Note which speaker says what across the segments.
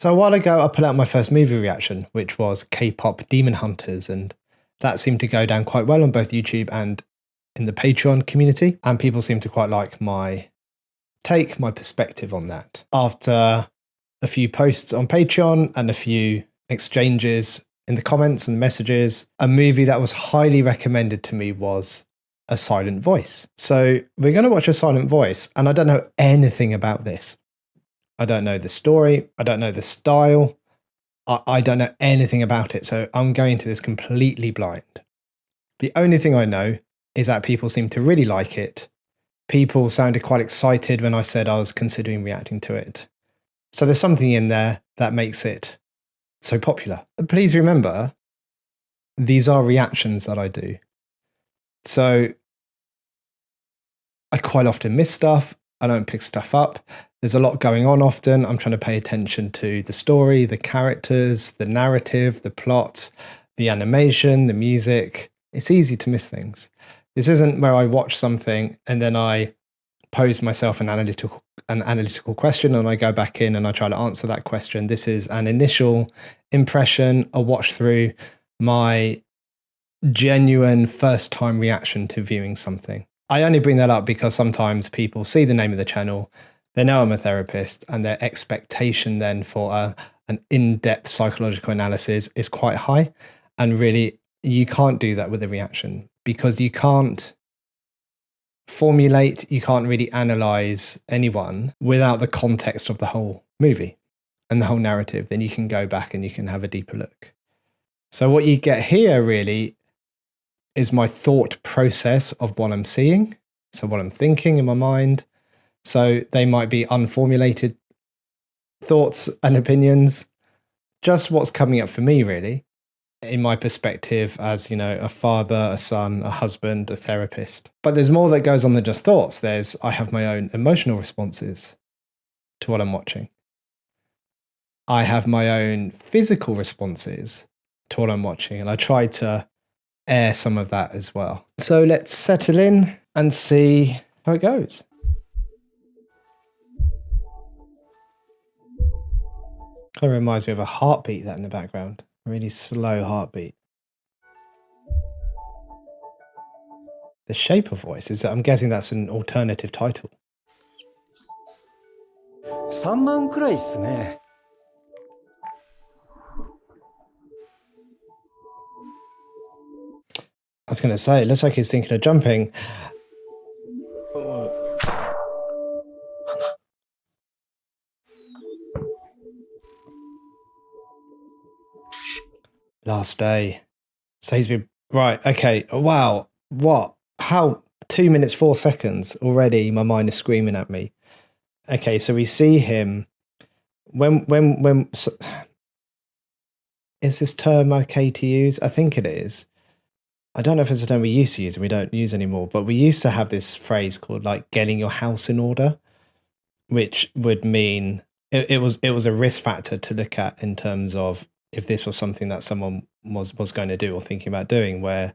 Speaker 1: So a while ago, I put out my first movie reaction, which was K-pop Demon Hunters, and that seemed to go down quite well on both YouTube and in the Patreon community, and people seemed to quite like my take, my perspective on that. After a few posts on Patreon and a few exchanges in the comments and messages, a movie that was highly recommended to me was A Silent Voice. So we're going to watch A Silent Voice, and I don't know anything about this. I don't know the story. I don't know the style. I don't know anything about it. So I'm going into this completely blind. The only thing I know is that people seem to really like it. People sounded quite excited when I said I was considering reacting to it. So there's something in there that makes it so popular. Please remember, these are reactions that I do. So I quite often miss stuff. I don't pick stuff up. There's a lot going on often. I'm trying to pay attention to the story, the characters, the narrative, the plot, the animation, the music. It's easy to miss things. This isn't where I watch something and then I pose myself an analytical question and I go back in and I try to answer that question. This is an initial impression, a watch through, my genuine first time reaction to viewing something. I only bring that up because sometimes people see the name of the channel, they know I'm a therapist, and their expectation then for an in-depth psychological analysis is quite high. And really, you can't do that with a reaction because you can't formulate, you can't really analyze anyone without the context of the whole movie and the whole narrative. Then you can go back and you can have a deeper look. So what you get here really is my thought process of what I'm seeing. So what I'm thinking in my mind. So they might be unformulated thoughts and opinions, just what's coming up for me really, in my perspective as, a father, a son, a husband, a therapist. But there's more that goes on than just thoughts. I have my own emotional responses to what I'm watching. I have my own physical responses to what I'm watching, and I try to air some of that as well. So let's settle in and see how it goes. Kind of reminds me of a heartbeat that in the background. A really slow heartbeat. The Shape of Voice, I'm guessing that's an alternative title.
Speaker 2: 3万くらいっすね。
Speaker 1: I was going to say, it looks like he's thinking of jumping. Last day. So he's been... Right, okay. Wow. What? How? 2 minutes, 4 seconds. Already my mind is screaming at me. Okay, so we see him... Is this term okay to use? I think it is. I don't know if it's a term we used to use and we don't use anymore, but we used to have this phrase called like getting your house in order, which would mean it was a risk factor to look at in terms of if this was something that someone was going to do or thinking about doing, where,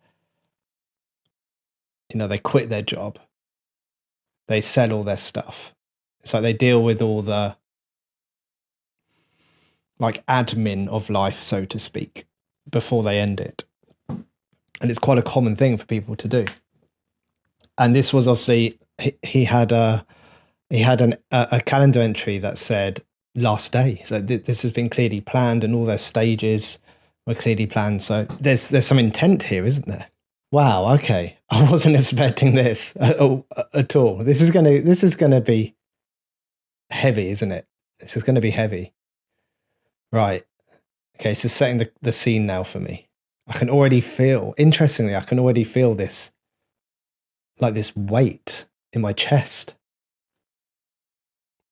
Speaker 1: they quit their job, they sell all their stuff. It's like they deal with all the like admin of life, so to speak, before they end it. And it's quite a common thing for people to do. And this was obviously, he had a calendar entry that said last day. So this has been clearly planned and all their stages were clearly planned. So there's some intent here, isn't there? Wow, okay. I wasn't expecting this at all. This is gonna be heavy, isn't it? This is gonna be heavy. Right. Okay, so setting the scene now for me. I can already feel, interestingly, this, like this weight in my chest.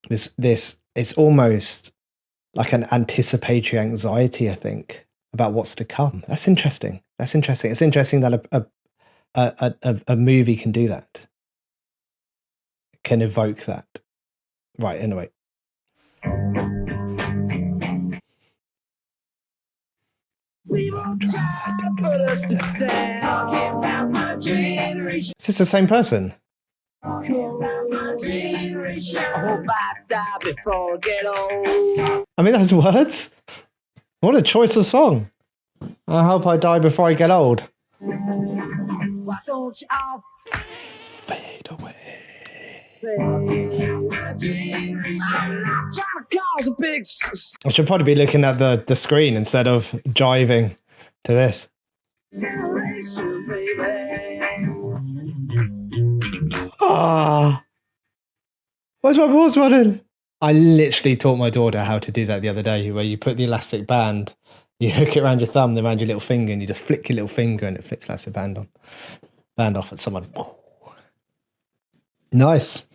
Speaker 1: It's almost like an anticipatory anxiety, I think, about what's to come. That's interesting. It's interesting that a movie can do that. Can evoke that. Right, anyway.
Speaker 2: We won't try to put us to down. Talking about my generation.
Speaker 1: Is this the same person?
Speaker 2: Talking about my generation. I hope I die before I get old.
Speaker 1: I mean, that's words. What a choice of song. I hope I die before I get old.
Speaker 2: Why don't you all
Speaker 1: Fade away.
Speaker 2: I'm not trying to cause a big
Speaker 1: I should probably be looking at the screen instead of jiving to this.
Speaker 2: generation, baby.
Speaker 1: Ah, where's my pause button? I literally taught my daughter how to do that the other day, where you put the elastic band, you hook it around your thumb, then around your little finger, and you just flick your little finger, and it flicks the elastic band off at someone. Nice.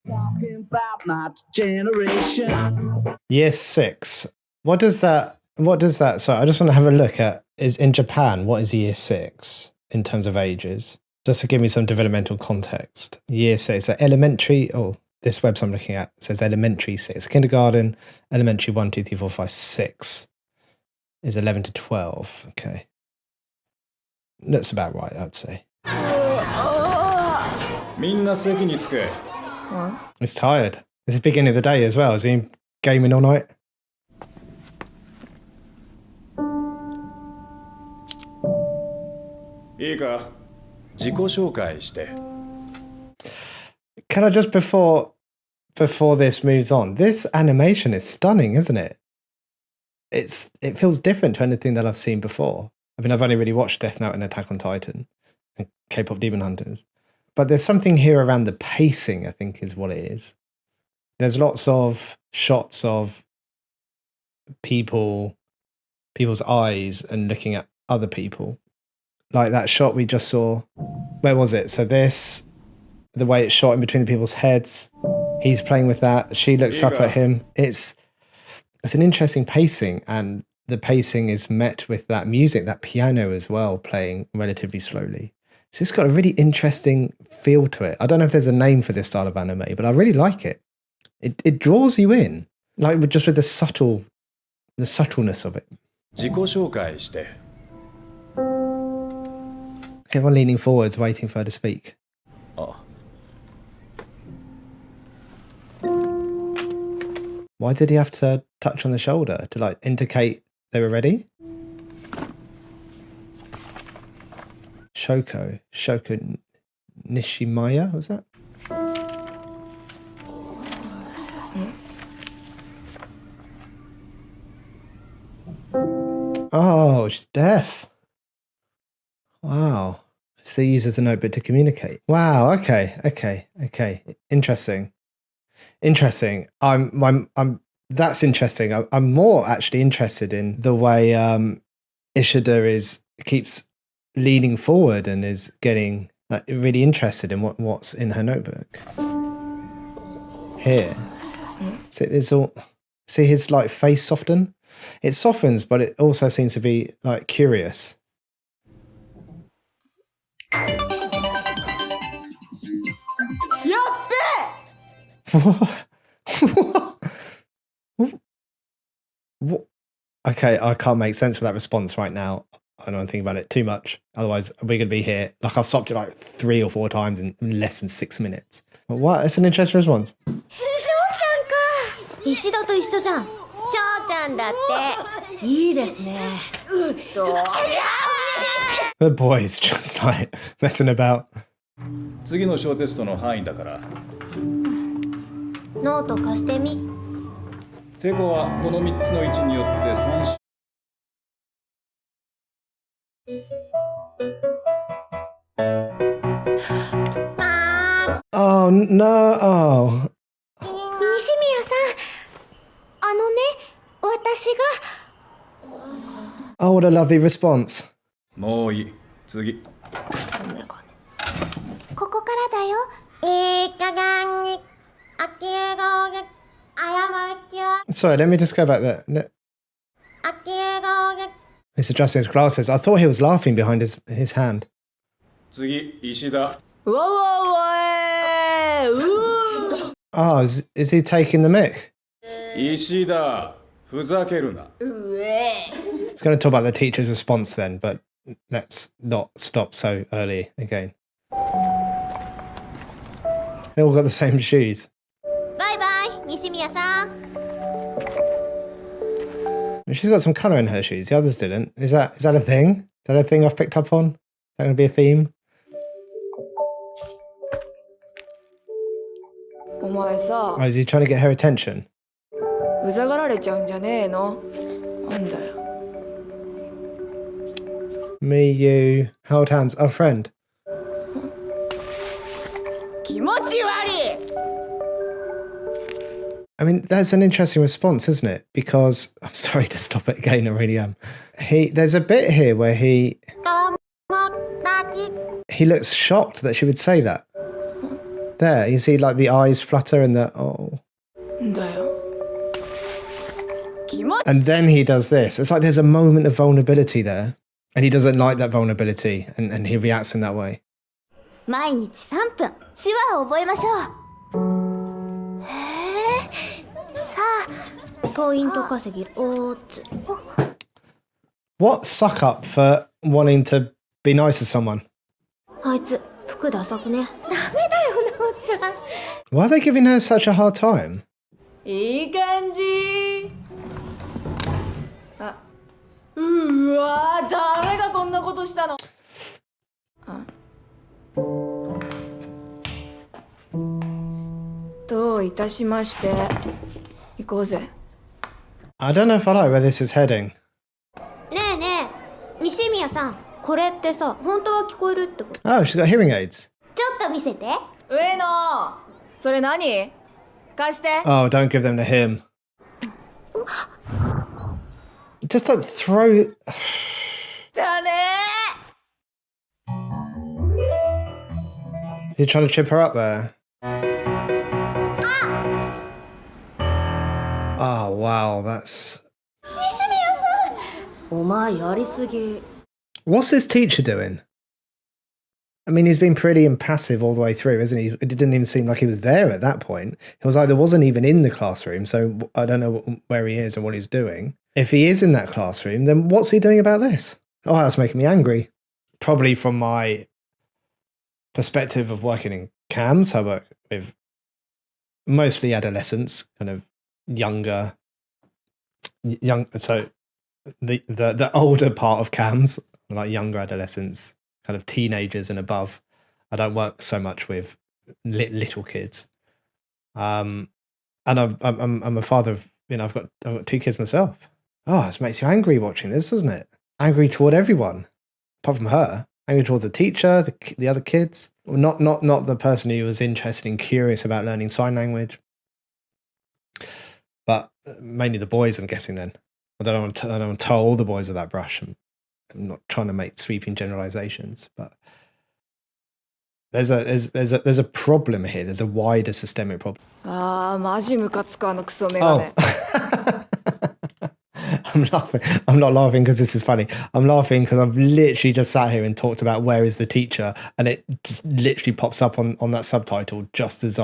Speaker 2: Talking about my generation.
Speaker 1: Year 6. What does that? So I just want to have a look at, is in Japan, what is year 6 in terms of ages? Just to give me some developmental context. Year 6, so elementary, this website I'm looking at says elementary 6. Kindergarten, elementary 1, 2, 3, 4, 5, 6 is 11 to 12. Okay. That's about right, I'd say. It's tired. It's the beginning of the day as well. Has been gaming all night. Can I just, before this moves on, this animation is stunning, isn't it? It feels different to anything that I've seen before. I mean, I've only really watched Death Note and Attack on Titan and K-pop Demon Hunters. But there's something here around the pacing, I think, is what it is. There's lots of shots of people's eyes and looking at other people. Like that shot we just saw. Where was it? So this, the way it's shot in between the people's heads. He's playing with that. She looks up at him. It's an interesting pacing, and the pacing is met with that music, that piano as well, playing relatively slowly. So it's got a really interesting feel to it. I don't know if there's a name for this style of anime, but I really like it. It draws you in, like just with the subtleness of it. Everyone leaning forwards, waiting for her to speak. Why did he have to touch on the shoulder to like indicate they were ready? Shoko Nishimaya, was that? Oh, she's deaf. Wow. So he uses a notebook to communicate. Wow, okay. Interesting. That's interesting. I'm more actually interested in the way Ishida keeps leaning forward and is getting really interested in what's in her notebook. Here. So it's all, see his like face soften? It softens, but it also seems to be like curious. What? Okay, I can't make sense of that response right now. I don't want to think about it too much. Otherwise, we're going to be here. Like, I've stopped it like 3 or 4 times in less than 6 minutes. But what? It's an interesting response. The boy's just like messing about. Oh no! Oh. Oh, what a lovely response. Sorry, let me just go back there. No. He's adjusting his glasses. I thought he was laughing behind his hand. Oh, is he taking the mic? It's going to talk about the teacher's response then, but let's not stop so early again. They all got the same shoes.
Speaker 2: Bye bye, Nishimiya-san.
Speaker 1: She's got some colour in her shoes. The others didn't. Is that a thing? Is that a thing I've picked up on? Is that going to be a theme?
Speaker 3: お前さ、
Speaker 1: Oh, is he trying to get her attention?
Speaker 3: うざがられちゃうんじゃねえの？なんだよ。
Speaker 1: Me, you, held hands, our friend.
Speaker 3: 気持ち悪い。
Speaker 1: I mean, that's an interesting response, isn't it? Because I'm sorry to stop it again, I really am. There's a bit here where he looks shocked that she would say that. There, you see like the eyes flutter and the oh.
Speaker 3: なんだよ。気持ち
Speaker 1: And then he does this. It's like there's a moment of vulnerability there. And he doesn't like that vulnerability and he reacts in that way.
Speaker 2: 毎日3分、手話を覚えましょう。へえ。さあ、ポイント稼ぎおつ。
Speaker 1: What suck up for wanting to be nice to someone?
Speaker 2: あいつ、服ダサくね。ダメだよ、なおちゃん。
Speaker 1: Why are they giving her such a hard time?
Speaker 3: いい感じ。あ、うわー、誰がこんなことしたの？あ。どういたしまして。行こうぜ。
Speaker 1: I don't know if I like where this is heading.
Speaker 2: ねえねえ、西宮さん、これってさ、本当は聞こえるってこと？
Speaker 1: Oh, she's got hearing aids.
Speaker 2: ちょっと見せて。
Speaker 3: 上野、それ何？貸して。
Speaker 1: Oh, don't give them to him. Just like throw...
Speaker 3: だね
Speaker 1: You're trying to trip her up there. Oh, wow, that's...
Speaker 2: 西宮さん。お前やりすぎ。
Speaker 1: What's this teacher doing? I mean, he's been pretty impassive all the way through, isn't he? It didn't even seem like he was there at that point. He was either wasn't even in the classroom, so I don't know where he is and what he's doing. If he is in that classroom, then what's he doing about this? Oh, that's making me angry. Probably from my perspective of working in CAMS, I work with mostly adolescents, kind of so the older part of CAMS, like younger adolescents, kind of teenagers and above. I don't work so much with little kids. And I'm a father of, I've got 2 kids myself. Oh, this makes you angry watching this, doesn't it? Angry toward everyone, apart from her. Angry toward the teacher, the other kids. Well, not the person who was interested and curious about learning sign language. But mainly the boys, I'm guessing then. I don't want to tell all the boys with that brush. I'm not trying to make sweeping generalizations, but there's a problem here. There's a wider systemic problem.
Speaker 3: ああ、マジムカつくあのクソメガネ。
Speaker 1: I'm laughing. I'm not laughing because this is funny. I'm laughing because I've literally just sat here and talked about where is the teacher, and it just literally pops up on that subtitle just as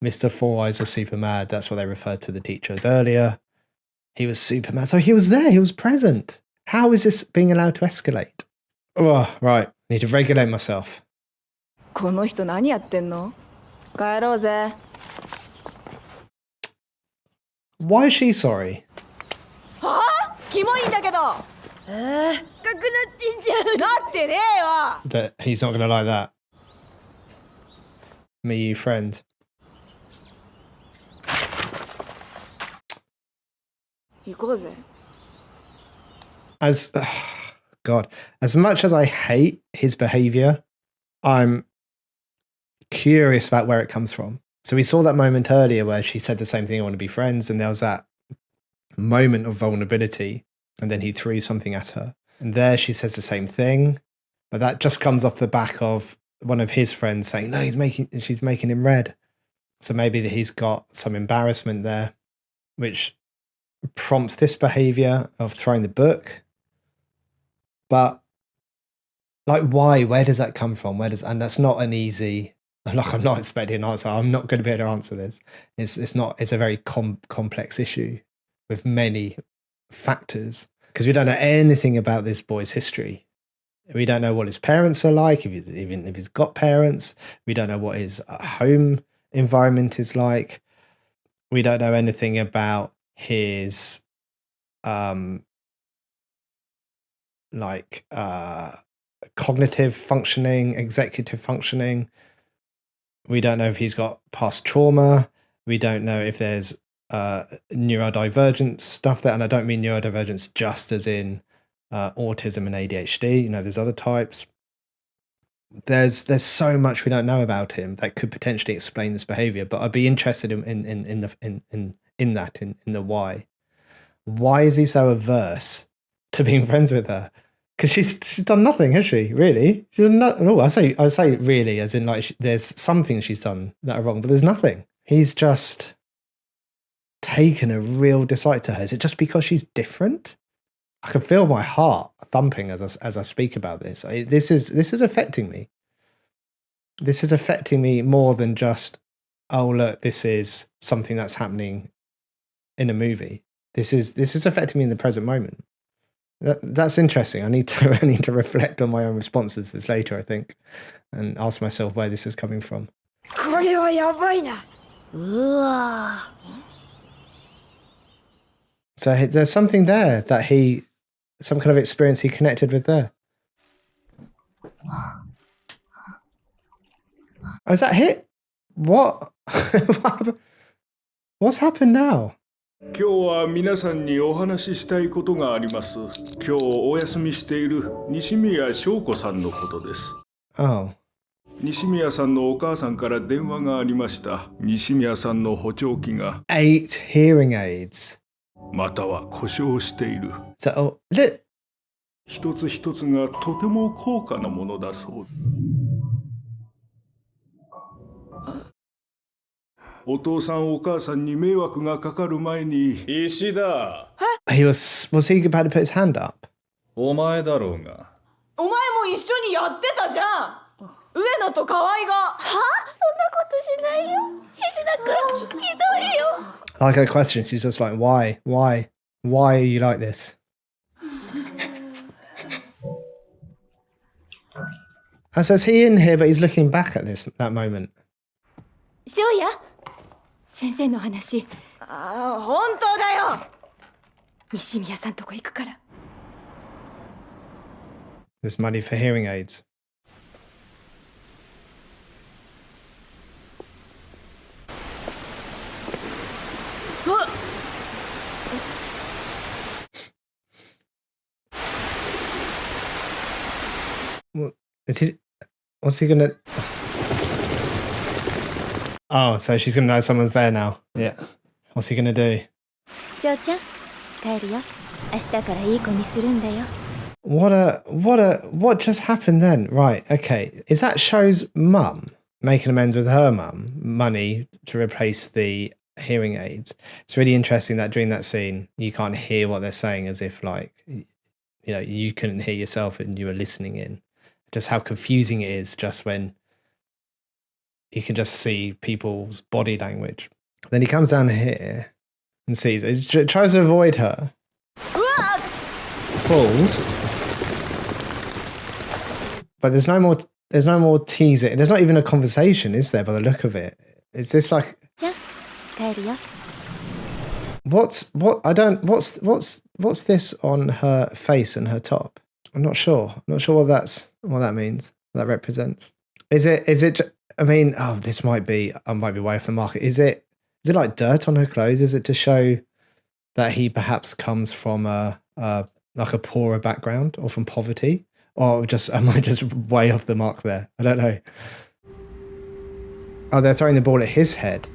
Speaker 1: Mr. Four Eyes was super mad. That's what they referred to the teacher as earlier. He was super mad. So he was there. He was present. How is this being allowed to escalate? Oh, right. I need to regulate myself.
Speaker 3: この人何やってんの？帰ろうぜ。
Speaker 1: Why is she sorry?
Speaker 3: はあ？キモいんだけど。かくなってんじゃん。なってねえわ。
Speaker 1: That he's not going to like that. Me, you friend.
Speaker 3: 行こうぜ。
Speaker 1: God, as much as I hate his behavior, I'm curious about where it comes from. So we saw that moment earlier where she said the same thing, I want to be friends, and there was that moment of vulnerability, and then he threw something at her. And there she says the same thing, but that just comes off the back of one of his friends saying, no, she's making him red. So maybe that he's got some embarrassment there, which prompts this behavior of throwing the book. But like, why? Where does that come from? And that's not an easy, like, I'm not expecting an answer. I'm not going to be able to answer this. It's a very complex issue. with many factors, because we don't know anything about this boy's history. We don't know what his parents are like, even if he's got parents. We don't know what his home environment is like. We don't know anything about his cognitive functioning, executive functioning. We don't know if he's got past trauma. We don't know if there's neurodivergent stuff there. And I don't mean neurodivergence just as in autism and ADHD. You know, there's other types. There's so much we don't know about him that could potentially explain this behavior. But I'd be interested in the why. Why is he so averse to being friends with her? Because she's done nothing, has she? Really? She's done no, I say really, as in like there's some things she's done that are wrong, but there's nothing. He's just taken a real dislike to her. Is it just because she's different? I can feel my heart thumping as I speak about this. This is affecting me. This is affecting me more than just, oh look, this is something that's happening in a movie. This is affecting me in the present moment. That's interesting. I need to reflect on my own responses to this later, I think, and ask myself where this is coming from. So there's something there that some kind of experience he connected with there. Oh, is that hit? What? What's happened now?
Speaker 4: 今日は皆さんにお話ししたいことがあります。今日お休みしている西宮翔子さんのことです。
Speaker 1: Oh.
Speaker 4: 西宮さんのお母さんから電話がありました。西宮さんの補聴器が
Speaker 1: 8 hearing aids.
Speaker 4: または故障している。
Speaker 1: So,
Speaker 4: 一つ一つがとても高価なものだそう。お父さんお母さんに迷惑がかかる前に石田
Speaker 1: was he about to put his hand up?
Speaker 4: お前だろうが
Speaker 3: お前も一緒にやってたじゃん上野と河合がは
Speaker 2: そんなことしないよ石田君ひどいよ
Speaker 1: Like her question, she's just like, why are you like this? And so is he in here, but he's looking back at that moment.
Speaker 2: 翔也先生の話
Speaker 3: ああ本当だよ
Speaker 2: 西宮さんとこ行くから
Speaker 1: There's money for hearing aids. What's he gonna... Oh, so she's gonna know someone's there now. Yeah. What's he gonna do?
Speaker 2: 翔ちゃん帰るよ明日からいい子にするんだよ
Speaker 1: What just happened then? Right, okay. Is that Show's mum making amends with her mum? Money to replace the hearing aids. It's really interesting that during that scene, you can't hear what they're saying as if like, you know, you couldn't hear yourself and you were listening in. Just how confusing it is just when you can just see people's body language. Then he comes down here and sees it. He tries to avoid her. Falls. But there's no more teasing. There's not even a conversation, is there, by the look of it? Is this like...
Speaker 2: じゃあ帰るよ
Speaker 1: What's this on her face and her top? I'm not sure. I'm not sure what that means. What that represents. Is it I mean, oh, this might be way off the market. Is it like dirt on her clothes? Is it to show that he perhaps comes from a poorer background or from poverty? Or am I just way off the mark there? I don't know. Oh, they're throwing the ball at his head.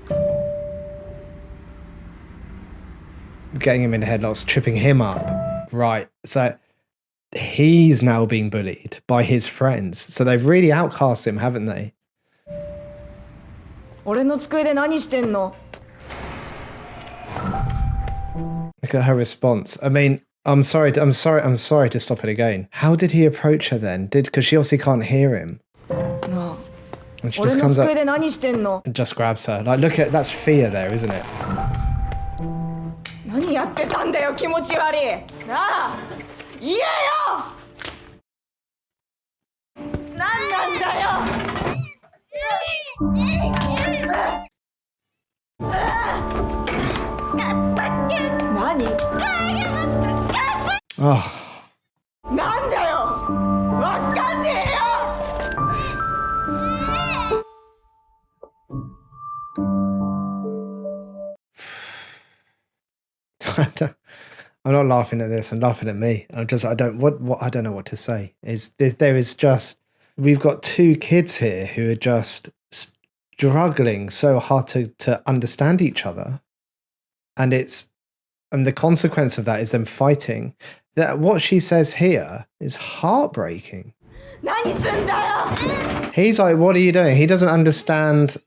Speaker 1: Getting him in the headlocks, tripping him up. Right. So he's now being bullied by his friends. So they've really outcast him, haven't they?
Speaker 3: 俺の机で何してんの
Speaker 1: Look at her response. I mean, I'm sorry to stop it again. How did he approach her then? Because she obviously can't hear him.
Speaker 3: なあ
Speaker 1: And she
Speaker 3: 俺
Speaker 1: just
Speaker 3: の
Speaker 1: comes
Speaker 3: 机
Speaker 1: up
Speaker 3: で何してんの
Speaker 1: and just grabs her. Like, look at, that's fear there, isn't it?
Speaker 3: 何やってたんだよ気持ち悪いなあ言えよ何なんだよ何
Speaker 1: Oh,
Speaker 3: なんだよわかんねえよ
Speaker 1: I'm not laughing at this. I'm laughing at me. I don't know what to say. There is just, we've got two kids here who are just struggling so hard to understand each other, and the consequence of that is them fighting. That what she says here is heartbreaking.
Speaker 3: 何すんだよ
Speaker 1: He's like, what are you doing? He doesn't understand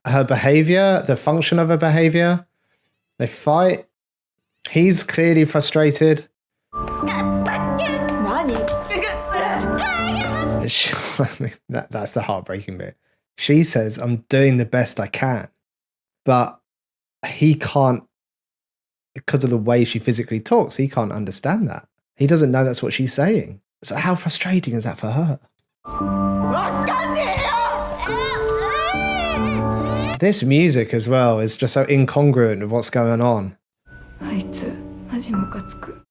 Speaker 1: her behavior, the function of her behavior. They fight. He's clearly frustrated.
Speaker 3: 何
Speaker 1: That's the heartbreaking bit. She says, I'm doing the best I can. But he can't, because of the way she physically talks, he can't understand that. He doesn't know that's what she's saying. So how frustrating is that for her?
Speaker 3: わかんねえよ
Speaker 1: This music as well is just so incongruent with what's going on.
Speaker 3: あいつマジムカつく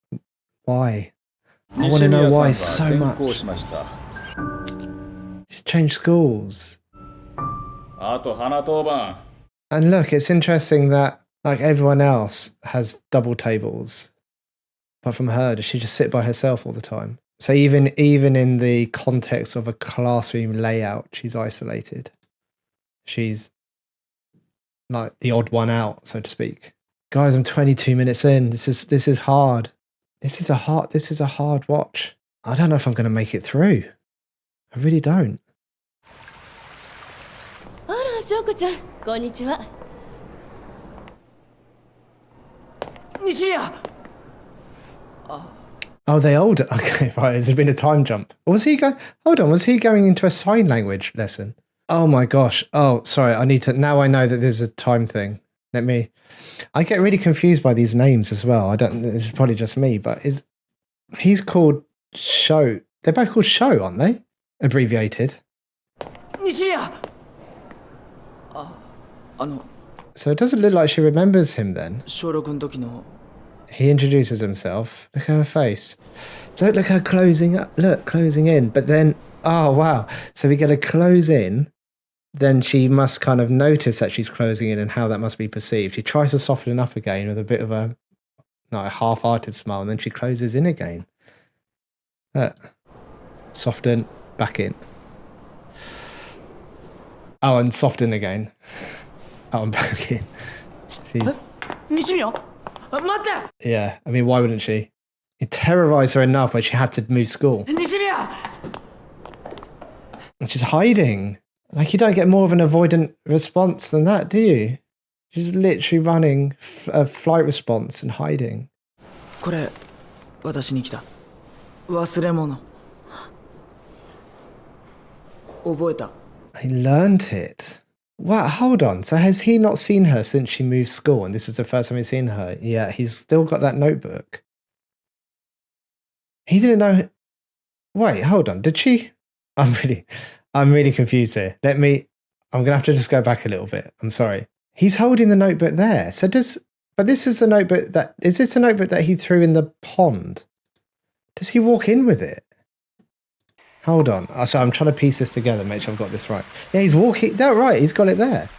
Speaker 1: Why? I want to know why so much.
Speaker 5: しました。
Speaker 1: She's changed schools.
Speaker 5: あと花当番。
Speaker 1: And look, it's interesting that, like everyone else, has double tables. But from her, does she just sit by herself all the time? So even in the context of a classroom layout, she's isolated. She's like the odd one out, so to speak. Guys, I'm 22 minutes in. This is hard. This is a hard watch. I don't know if I'm going to make it through. I really don't.
Speaker 6: あら、翔子ちゃん、こんにちは。
Speaker 3: 西宮
Speaker 1: Oh, they older. Okay, right. There's been a time jump. Was he going? Hold on. Was he going into a sign language lesson? Oh my gosh. Oh, sorry. I need to. Now I know that there's a time thing. I get really confused by these names as well. I don't. This is probably just me, but he's called Show? They're both called Show, aren't they? Abbreviated.
Speaker 3: 西宮
Speaker 1: So it doesn't look like she remembers him then.
Speaker 3: 小6の時の
Speaker 1: He introduces himself. Look at her face. Look her closing up. Look, closing in. But then, oh wow. So we get a close in. Then she must kind of notice that she's closing in and how that must be perceived. She tries to soften up again with a bit of a half-hearted smile, and then she closes in again. Soften, back in. Oh, and soften again. Oh, and back in. She's...
Speaker 3: 西宮待って
Speaker 1: Yeah, I mean, why wouldn't she? It terrorized her enough when she had to move school.
Speaker 3: 西宮
Speaker 1: And she's hiding. Like, you don't get more of an avoidant response than that, do you? She's literally running a flight response and hiding.
Speaker 3: これ私に来た忘れ物覚えた
Speaker 1: I learned it. Wow, hold on. So has he not seen her since she moved school and this is the first time he's seen her? Yeah, he's still got that notebook. He didn't know... Wait, hold on. Did she... I'm really confused here. I'm going to have to just go back a little bit. I'm sorry. He's holding the notebook there. So but this is the notebook that... Is this the notebook that he threw in the pond? Does he walk in with it? Hold on. So I'm trying to piece this together, make sure I've got this right. Yeah, he's walking... No, right, he's got it there.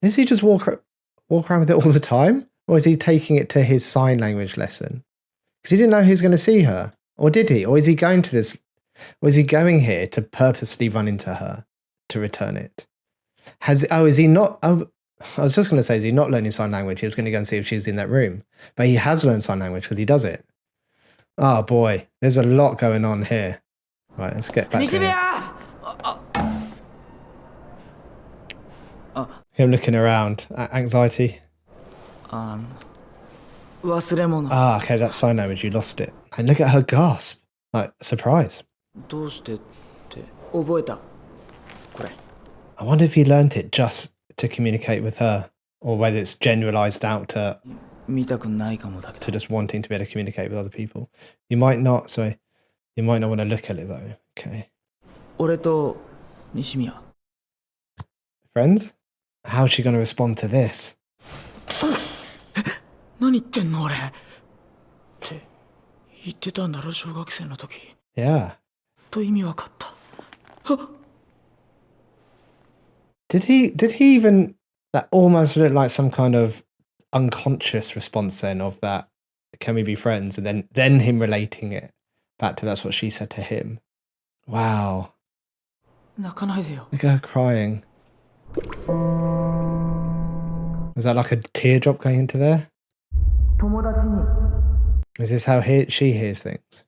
Speaker 1: Does he just walk around with it all the time? Or is he taking it to his sign language lesson? Because he didn't know he was going to see her. Or did he? Or is he going to this... Or is he going here to purposely run into her to return it? Is he not... Oh, I was just going to say, is he not learning sign language? He was going to go and see if she was in that room. But he has learned sign language because he does it. Oh boy, there's a lot going on here. Right, let's get back to him looking around. Anxiety.
Speaker 3: 忘れ物
Speaker 1: Ah, okay, that's sign language. You lost it. And look at her gasp. Like, surprise.
Speaker 3: どうしてって覚えたこれ
Speaker 1: I wonder if he learnt it just to communicate with her. Or whether it's generalized out to
Speaker 7: 見たくないかもだけ
Speaker 1: to
Speaker 7: ど
Speaker 1: just wanting to be able to communicate with other people. You might not want to look at it though. Okay.
Speaker 7: 俺と西宮
Speaker 1: Friends? How's she going to respond to this?
Speaker 7: 何言ってんの俺って言ってたんだろ小学生の時
Speaker 1: Yeah.
Speaker 7: と意味わかった
Speaker 1: Did he even, that almost looked like some kind of unconscious response then of that, can we be friends? And then him relating it back to that's what she said to him. Wow.
Speaker 7: 泣かないでよ
Speaker 1: Look at her crying. Was that like a teardrop going into there?
Speaker 7: 友達に
Speaker 1: Is this how she hears things?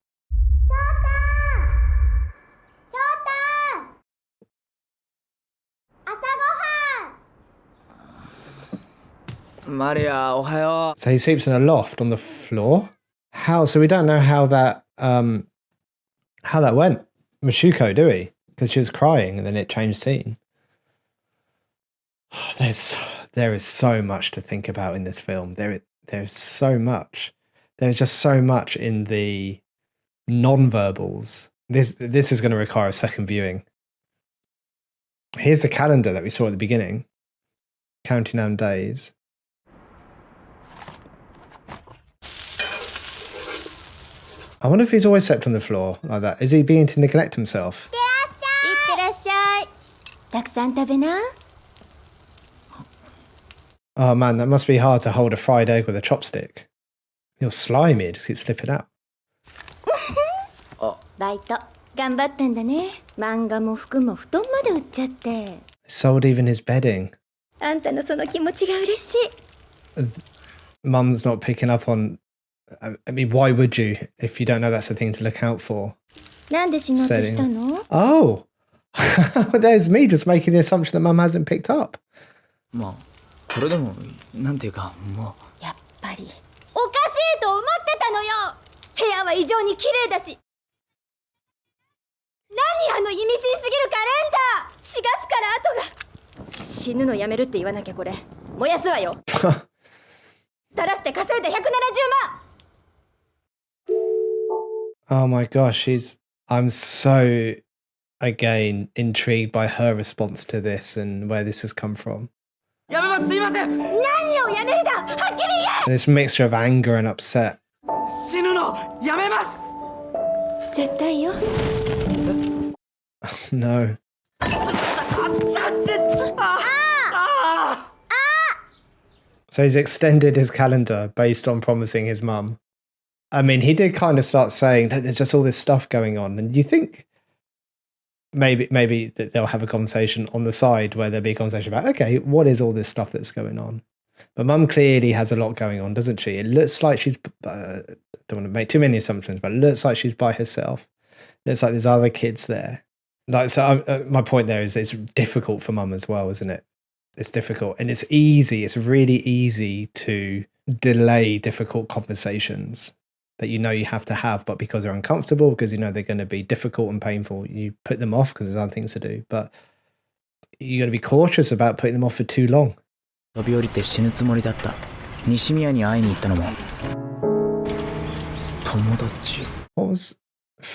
Speaker 2: 翔太朝ごはん
Speaker 7: マリアおはよ
Speaker 1: So he sleeps in a loft on the floor? How? So we don't know how that went with Shuko, do we? Because she was crying and then it changed scene. There is so much to think about in this film. There's so much. There's just so much in the non-verbals. This is going to require a second viewing. Here's the calendar that we saw at the beginning. Counting down days. I wonder if he's always slept on the floor like that. Is he beginning to neglect himself?
Speaker 2: いってらっしゃいたくさん食べな
Speaker 1: Oh man, that must be hard to hold a fried egg with a chopstick. You're slimy, it just keeps slipping out.
Speaker 2: バイト頑張ったんだね漫画も服も布団まで売っちゃって
Speaker 1: Sold even his bedding.
Speaker 2: あんたのその気持ちが嬉しい
Speaker 1: Mum's not picking up on... I mean, why would you if you don't know that's the thing to look out for?
Speaker 2: なんで死のうとしたの
Speaker 1: Oh! There's me just making the assumption that Mum hasn't picked up.
Speaker 7: まあこれでもなんていうかもう
Speaker 2: やっぱりおかしいと思ってたのよ部屋は異常に綺麗だし何あの意味深すぎるカレンダー4月から後が死ぬのやめるって言わなきゃこれ燃やすわよ垂らして稼いで170万
Speaker 1: Oh my gosh, I'm so, again, intrigued by her response to this and where this has come from.
Speaker 7: やめますすいません
Speaker 2: 何をやめるだはっきり言え
Speaker 1: This mixture of anger and upset.
Speaker 7: 死ぬのやめます
Speaker 2: 絶対よ
Speaker 1: No. So he's extended his calendar based on promising his mum. I mean, he did kind of start saying that there's just all this stuff going on. And you think maybe that they'll have a conversation on the side where there'll be a conversation about, okay, what is all this stuff that's going on? But mum clearly has a lot going on, doesn't she? It looks like she's, don't want to make too many assumptions, but it looks like she's by herself. Looks like there's other kids there. Like, so my point there is it's difficult for mum as well, isn't it? It's difficult. And it's really easy to delay difficult conversations that you know you have to have, but because they're uncomfortable, because you know they're going to be difficult and painful, you put them off because there's other things to do. But you got to be cautious about putting them off for too long.
Speaker 7: 飛び降りて死ぬつもりだった西宮に会いに行ったのも友達
Speaker 1: What was...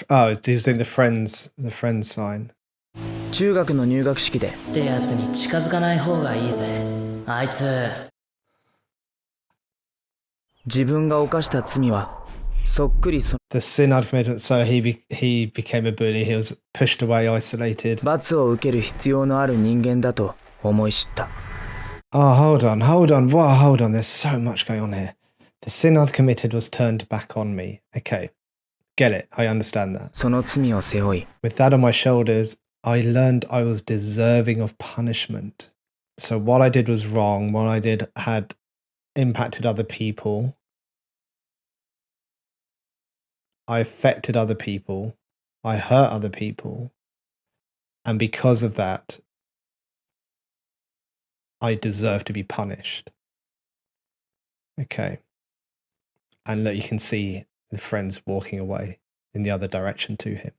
Speaker 1: Oh, he was doing the friends sign.
Speaker 7: 中学の入学式で
Speaker 8: ってやつに近づかない方がいいぜあいつ
Speaker 7: 自分が犯した罪はそっくり
Speaker 1: The sin I'd committed, so he became a bully. He was pushed away, isolated.
Speaker 7: 罰を受ける必要のある人間だと思い知った
Speaker 1: Oh, hold on. Wow, hold on. There's so much going on here. The sin I'd committed was turned back on me. Okay. Get it. I understand that.
Speaker 7: その罪を背負い
Speaker 1: With that on my shoulders, I learned I was deserving of punishment. So what I did was wrong. What I did had impacted other people. I affected other people. I hurt other people. And because of that, I deserve to be punished. Okay. And look, you can see the friends walking away in the other direction to him.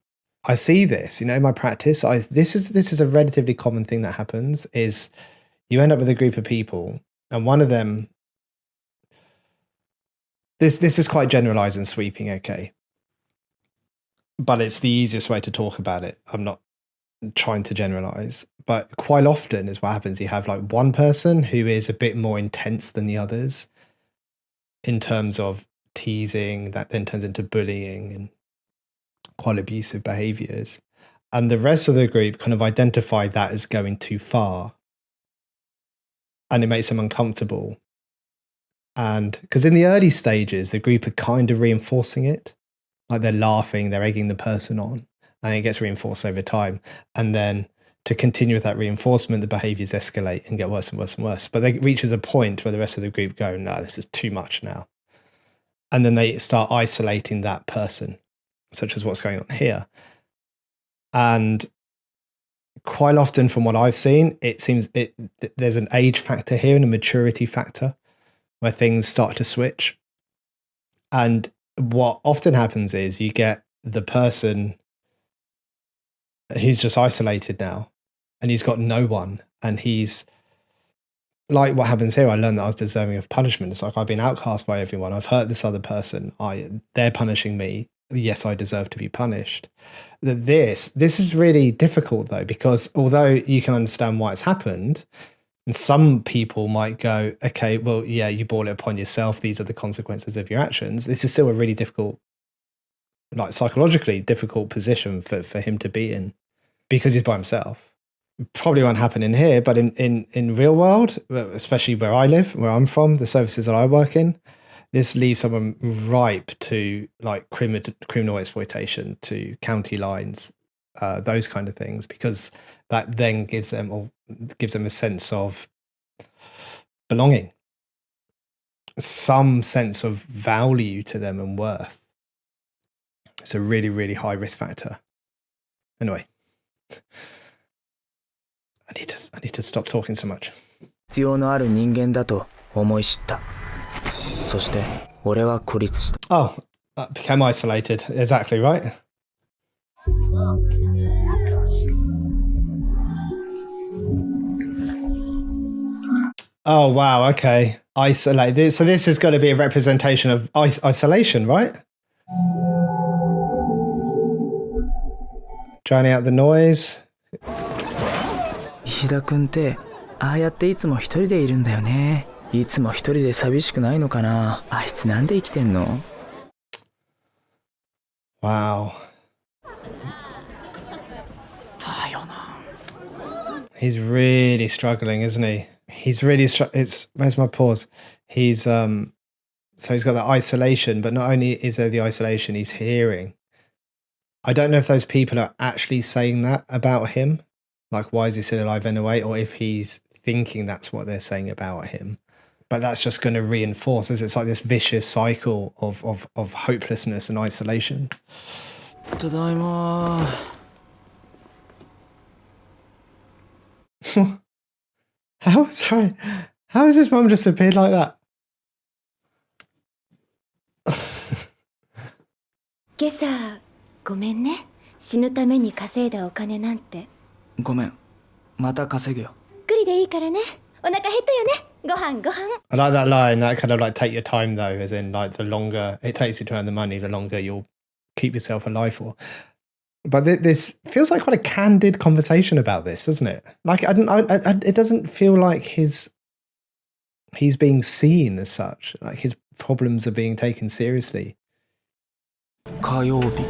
Speaker 1: I see this, in my practice. This is a relatively common thing that happens, is you end up with a group of people and one of them This is quite generalized and sweeping, okay, but it's the easiest way to talk about it. I'm not trying to generalize, but quite often is what happens. You have like one person who is a bit more intense than the others in terms of teasing, that then turns into bullying and quite abusive behaviors. And the rest of the group kind of identify that as going too far. And it makes them uncomfortable. And because in the early stages, the group are kind of reinforcing it. Like they're laughing, they're egging the person on, and it gets reinforced over time. And then to continue with that reinforcement, the behaviors escalate and get worse and worse and worse. But it reaches a point where the rest of the group go, no, this is too much now. And then they start isolating that person, such as what's going on here. And quite often from what I've seen, it seems there's an age factor here and a maturity factor where things start to switch. And what often happens is you get the person who's just isolated now and he's got no one, and he's like what happens here. I learned that I was deserving of punishment. It's like I've been outcast by everyone. I've hurt this other person. They're punishing me. Yes, I deserve to be punished. This is really difficult though, because although you can understand why it's happened, and some people might go, okay, well, yeah, you brought it upon yourself. These are the consequences of your actions. This is still a really difficult, like psychologically difficult position for him to be in because he's by himself. Probably won't happen in here, but in real world, especially where I live, where I'm from, the services that I work in, this leaves someone ripe to like criminal exploitation, to county lines, those kind of things, because that then gives them a sense of belonging, some sense of value to them and worth. It's a really, really high risk factor. Anyway, I need to stop talking so much.
Speaker 7: 必要のある人間だと思い知った。そして俺は孤立した。
Speaker 1: Oh, became isolated. Exactly right. Oh wow. Okay. Isolated. So this is going to be a representation of isolation, right? Drowning out the noise.
Speaker 7: 石田君ってああやっていつも一人でいるんだよね。いつも一人で寂しくないのかな。あいつなんで生きてんの？
Speaker 1: Wow.
Speaker 7: だよな。
Speaker 1: He's really struggling, isn't he? He's really where's my pause? He's so he's got that isolation, but not only is there the isolation, he's hearing. I don't know if those people are actually saying that about him, like why is he still alive anyway, or if he's thinking that's what they're saying about him. But that's just going to reinforce, it's like this vicious cycle of hopelessness and isolation.
Speaker 7: ただいま。
Speaker 1: Sorry, how has his mum just appeared like that?
Speaker 2: 今朝ごめんね、死ぬために稼いだお金なんて。
Speaker 7: ごめん、また稼ぐよ。
Speaker 2: ゆっくりでいいからね。お腹減ったよね。ご飯ご飯。
Speaker 1: I like that line, that kind of like take your time though, as in like the longer it takes you to earn the money, the longer you'll keep yourself alive for. But this feels like quite a candid conversation about this, doesn't it? Like it doesn't feel like he's being seen as such, like his problems are being taken seriously.
Speaker 7: 火曜日。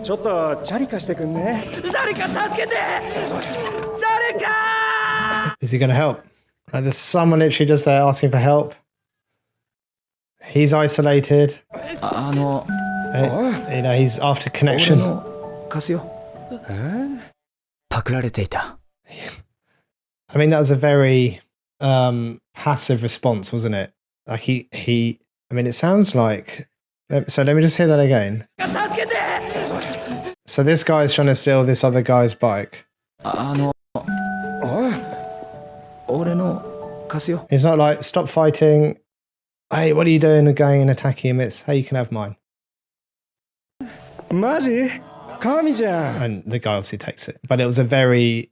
Speaker 9: ちょっとチャリ貸してくんね。
Speaker 7: 誰か助けて！誰か！
Speaker 1: Is he going to help? Like there's someone literally just there asking for help. He's isolated. You know, he's after connection.
Speaker 7: 俺の貸すよ。パクられていた。
Speaker 1: I mean, that was a very passive response, wasn't it? Like he. I mean, it sounds like. So let me just hear that again.
Speaker 7: 助けて！
Speaker 1: So this guy's trying to steal this other guy's bike.
Speaker 7: 俺の貸すよ。
Speaker 1: It's not like stop fighting. Hey, what are you doing? Going and attacking him? It's hey, you can have mine.
Speaker 9: マジ？神じゃん。
Speaker 1: And the guy obviously takes it, but it was a very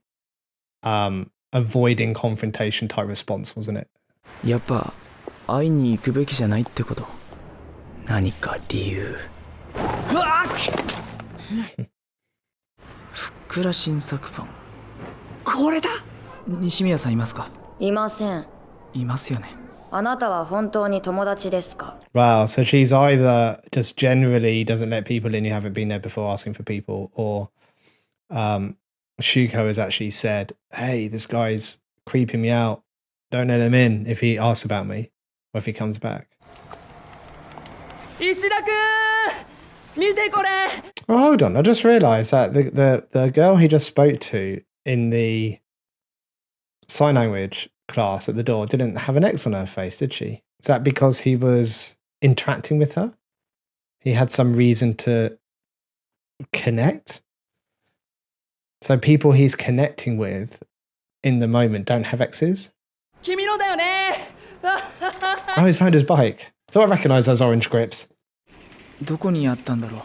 Speaker 1: avoiding confrontation type response, wasn't it?
Speaker 7: やっぱ会いに行くべきじゃないってこと。何か理由。うわっふっくら新作パン。これだ。西宮さんいますか？
Speaker 6: いません。
Speaker 7: いますよね。
Speaker 6: あなたは本当に友達ですか？
Speaker 1: Wow, so she's either just generally doesn't let people in who haven't been there before asking for people, or Shuko has actually said, hey, this guy's creeping me out. Don't let him in if he asks about me or if he comes back.
Speaker 8: 石田くん見てこれ
Speaker 1: Oh, hold on. I just realized that the girl he just spoke to in the sign language class at the door didn't have an X on her face, did she? Is that because he was interacting with her? He had some reason to connect? So people he's connecting with in the moment don't have X's?
Speaker 8: 君のだよね
Speaker 1: Oh, he's found his bike. Thought I recognised those orange grips.
Speaker 7: どこにあったんだろう。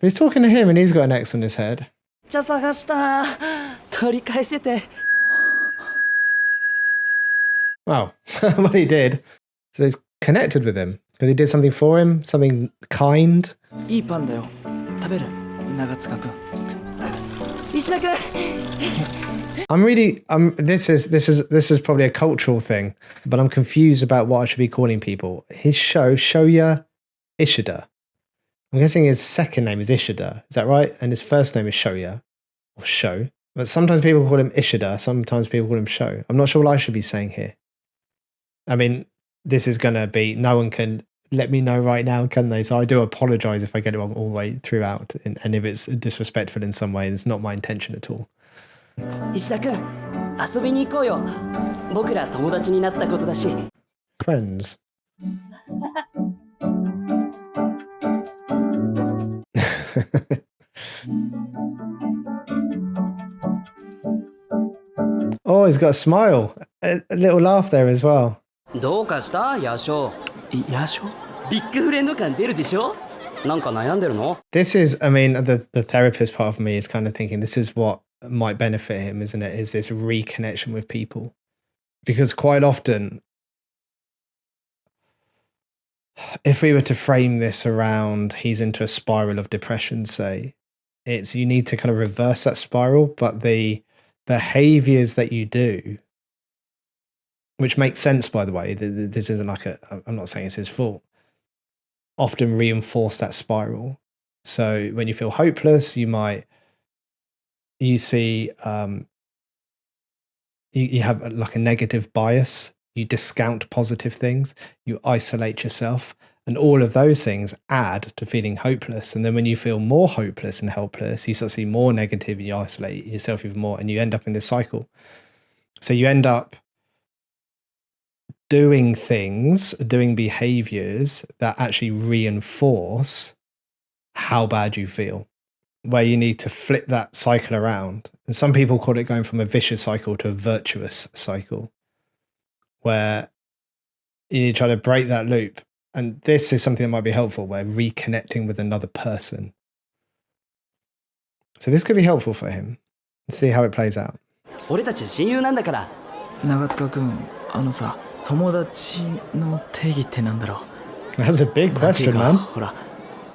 Speaker 1: He's talking to him and he's got an X on his head.
Speaker 8: 茶探した取り返せて
Speaker 1: Oh, well, he did. So he's connected with him because he did something for him, something kind.
Speaker 7: いいパンだよ。食べる長塚くん。
Speaker 8: 石田くん
Speaker 1: I'm really this is probably a cultural thing, but I'm confused about what I should be calling people. His Shoya Ishida. I'm guessing his second name is Ishida. Is that right? And his first name is Shoya or Sho. But sometimes people call him Ishida, sometimes people call him Sho. I'm not sure what I should be saying here. I mean, this is going to be, no one can let me know right now, can they? So I do apologize if I get it wrong all the way throughout. And if it's disrespectful in some way, it's not my intention at all.
Speaker 8: 石田くん遊びに行こうよ僕ら友達になったことだし
Speaker 1: Friends. Oh, he's got a smile. A little laugh there as well.
Speaker 8: どうかしたヤショ
Speaker 7: ヤショ
Speaker 8: ビッグフレンド感出るでしょなんか悩んでるの
Speaker 1: This is, I mean, the therapist part of me is kind of thinking this is what might benefit him, isn't it? Is this reconnection with people? Because quite often, if we were to frame this around he's into a spiral of depression, say, it's you need to kind of reverse that spiral, but the behaviors that you do, which makes sense, by the way, this isn't like I'm not saying it's his fault, often reinforce that spiral. So when you feel hopeless, you see you have like a negative bias, you discount positive things, you isolate yourself, and all of those things add to feeling hopeless. And then when you feel more hopeless and helpless, you start to see more negative and you isolate yourself even more, and you end up in this cycle. So you end up doing behaviors that actually reinforce how bad you feel, where you need to flip that cycle around. And some people call it going from a vicious cycle to a virtuous cycle, where you need to try to break that loop. And this is something that might be helpful, where reconnecting with another person. So this could be helpful for him. Let's see how it plays out.
Speaker 8: 俺たち親友なんだから
Speaker 7: 長塚くん、さ、友達の定義ってなんだろう
Speaker 1: That's a big question, man.
Speaker 7: ほら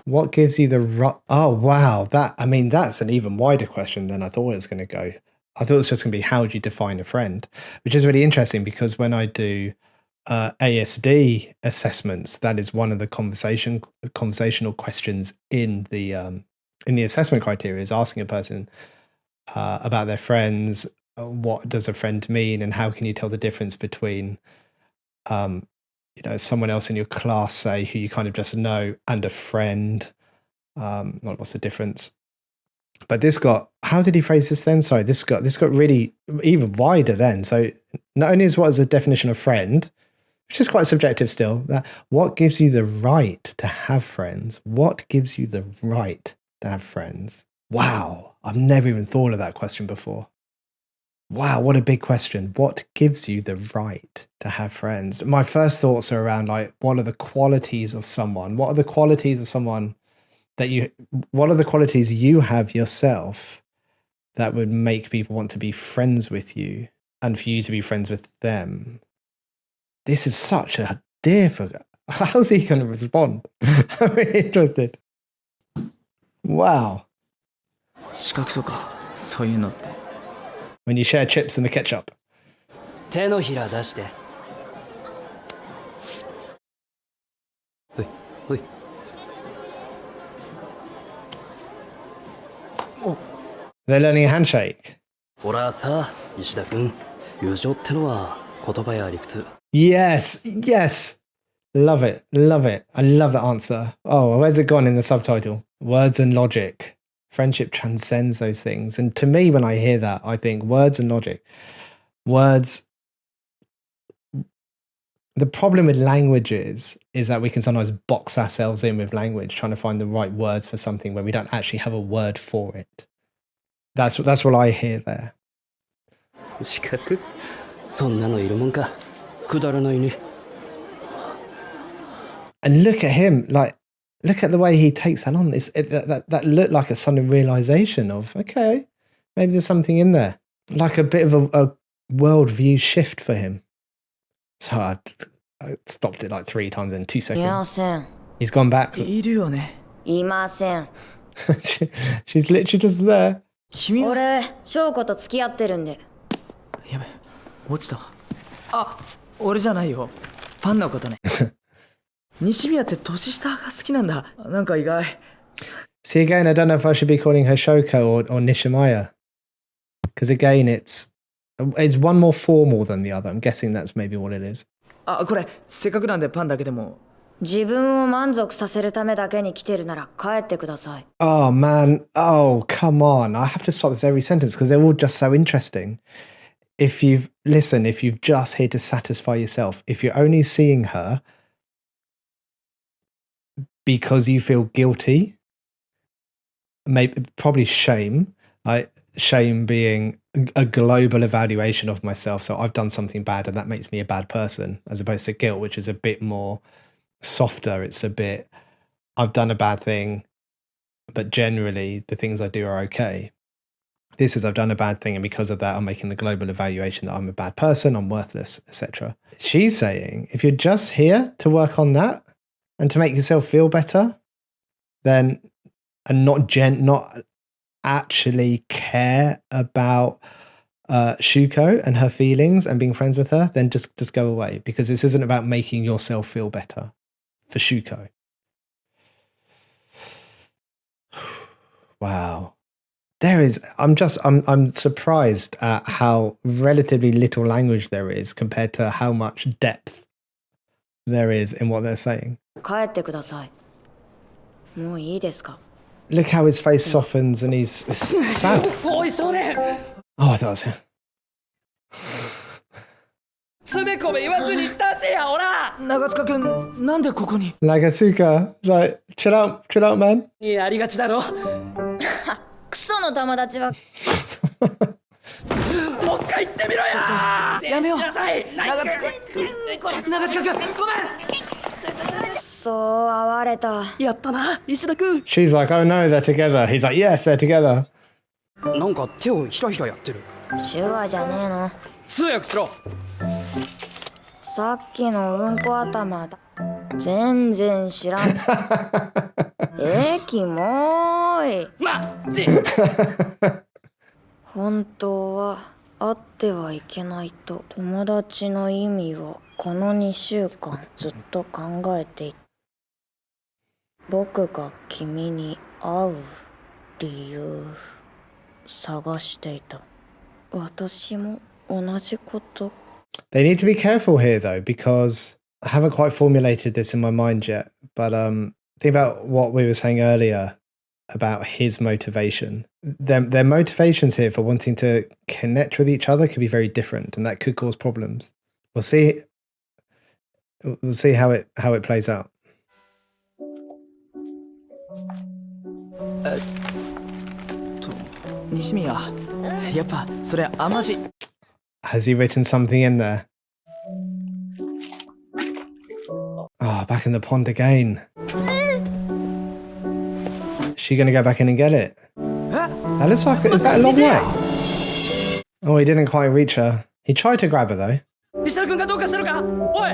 Speaker 1: What gives you the right? Oh, wow. That's an even wider question than I thought it was going to go. I thought it was just going to be how do you define a friend, which is really interesting because when I do ASD assessments, that is one of the conversational questions in the assessment criteria is asking a person about their friends. What does a friend mean, and how can you tell the difference between someone else in your class, say, who you kind of just know, and a friend. What's the difference? But how did he phrase this then? Sorry, this got really even wider then. So not only is what is the definition of friend, which is quite subjective still, that what gives you the right to have friends? What gives you the right to have friends? Wow, I've never even thought of that question before. Wow, what a big question. What gives you the right to have friends? My first thoughts are around like, what are the qualities of someone? What are the qualities of someone what are the qualities you have yourself that would make people want to be friends with you and for you to be friends with them? This is such a dear for how's he going to respond? I'm really interested. Wow.
Speaker 7: 四角そうか。そういうのって。
Speaker 1: When you share chips and the ketchup.
Speaker 8: 手のひら出して。ほいほい。
Speaker 1: They're learning a handshake.
Speaker 8: ほらさ、石田君、友情ってのは言葉や理屈。
Speaker 1: Yes, yes. Love it, love it. I love that answer. Oh, where's it gone in the subtitle? Words and logic. Friendship transcends those things. And to me, when I hear that, I think words and logic. Words. The problem with languages is that we can sometimes box ourselves in with language, trying to find the right words for something when we don't actually have a word for it. That's what I hear there.
Speaker 8: 四角そんなのいるもんか。くだらないね。
Speaker 1: And look at him, like, look at the way he takes that on. That looked like a sudden realization of, okay, maybe there's something in there. Like a bit of a worldview shift for him. So I stopped it like 3 times in 2 seconds. He's gone back.
Speaker 7: いるよね。
Speaker 6: いません。
Speaker 1: She's literally just there.
Speaker 7: 君は。
Speaker 6: 俺、翔子と付き合ってるんで。
Speaker 7: やべ、落ちた。あ、俺じゃないよ。ファンのことね。西宮って年下が好きなんだ。なんか意外。
Speaker 1: See, again, I don't know if I should be calling her Shoko or Nishimaya. Because again, it's one more formal than the other. I'm guessing that's maybe what it is.
Speaker 7: あ、これ、せっかくなんでパンだけでも。
Speaker 6: 自分を満足させるためだけに来てるなら帰ってください。
Speaker 1: Oh, man. Oh, come on. I have to stop this every sentence because they're all just so interesting. If you've just here to satisfy yourself, if you're only seeing her because you feel guilty, maybe probably shame, like shame being a global evaluation of myself. So I've done something bad and that makes me a bad person, as opposed to guilt, which is a bit more softer. It's a bit, I've done a bad thing, but generally the things I do are okay. This is, I've done a bad thing, and because of that, I'm making the global evaluation that I'm a bad person, I'm worthless, etc. She's saying, if you're just here to work on that and to make yourself feel better, then, and not actually care about Shuko and her feelings and being friends with her, then just go away, because this isn't about making yourself feel better for Shuko. Wow. I'm surprised at how relatively little language there is compared to how much depth there is in what they're saying.
Speaker 6: 帰ってください。もういいですか?
Speaker 1: Look how his face softens and he's sad. Oh, I thought it was him.
Speaker 7: つべこべ言わずに出せや、おら。長塚くん、なんでここに。
Speaker 1: Nagasuka, like, chill out, man.
Speaker 8: やりがちだろ。
Speaker 6: クソの友達は。
Speaker 8: もう一回言ってみろや。
Speaker 7: やめよう。長塚くん、ごめん。
Speaker 6: そう哀れた。
Speaker 8: やったな、石田くん。
Speaker 1: She's like, oh no, they're together. He's like, yes, they're together.
Speaker 8: なんか手をひらひらやってる。
Speaker 6: 手話じゃねえの。
Speaker 8: 通訳しろ。
Speaker 6: さっきのうんこ頭だ。全然知らん。キモーい。
Speaker 8: マジ。
Speaker 6: 本当は会ってはいけないと友達の意味をこの2週間ずっと考えていた。僕が君に会う理由探していた。私も同じこと。
Speaker 1: They need to be careful here though, because I haven't quite formulated this in my mind yet, but think about what we were saying earlier about his motivation. Their motivations here for wanting to connect with each other could be very different, and that could cause problems. We'll see how it plays out.
Speaker 7: 西宮、やっぱそれあまし。
Speaker 1: Has he written something in there? Oh, back in the pond again. Is she going to go back in and get it? That looks like, is that a long way? Oh, he didn't quite reach her. He tried to grab her though.
Speaker 8: 石田君がどうかしたのか。おい、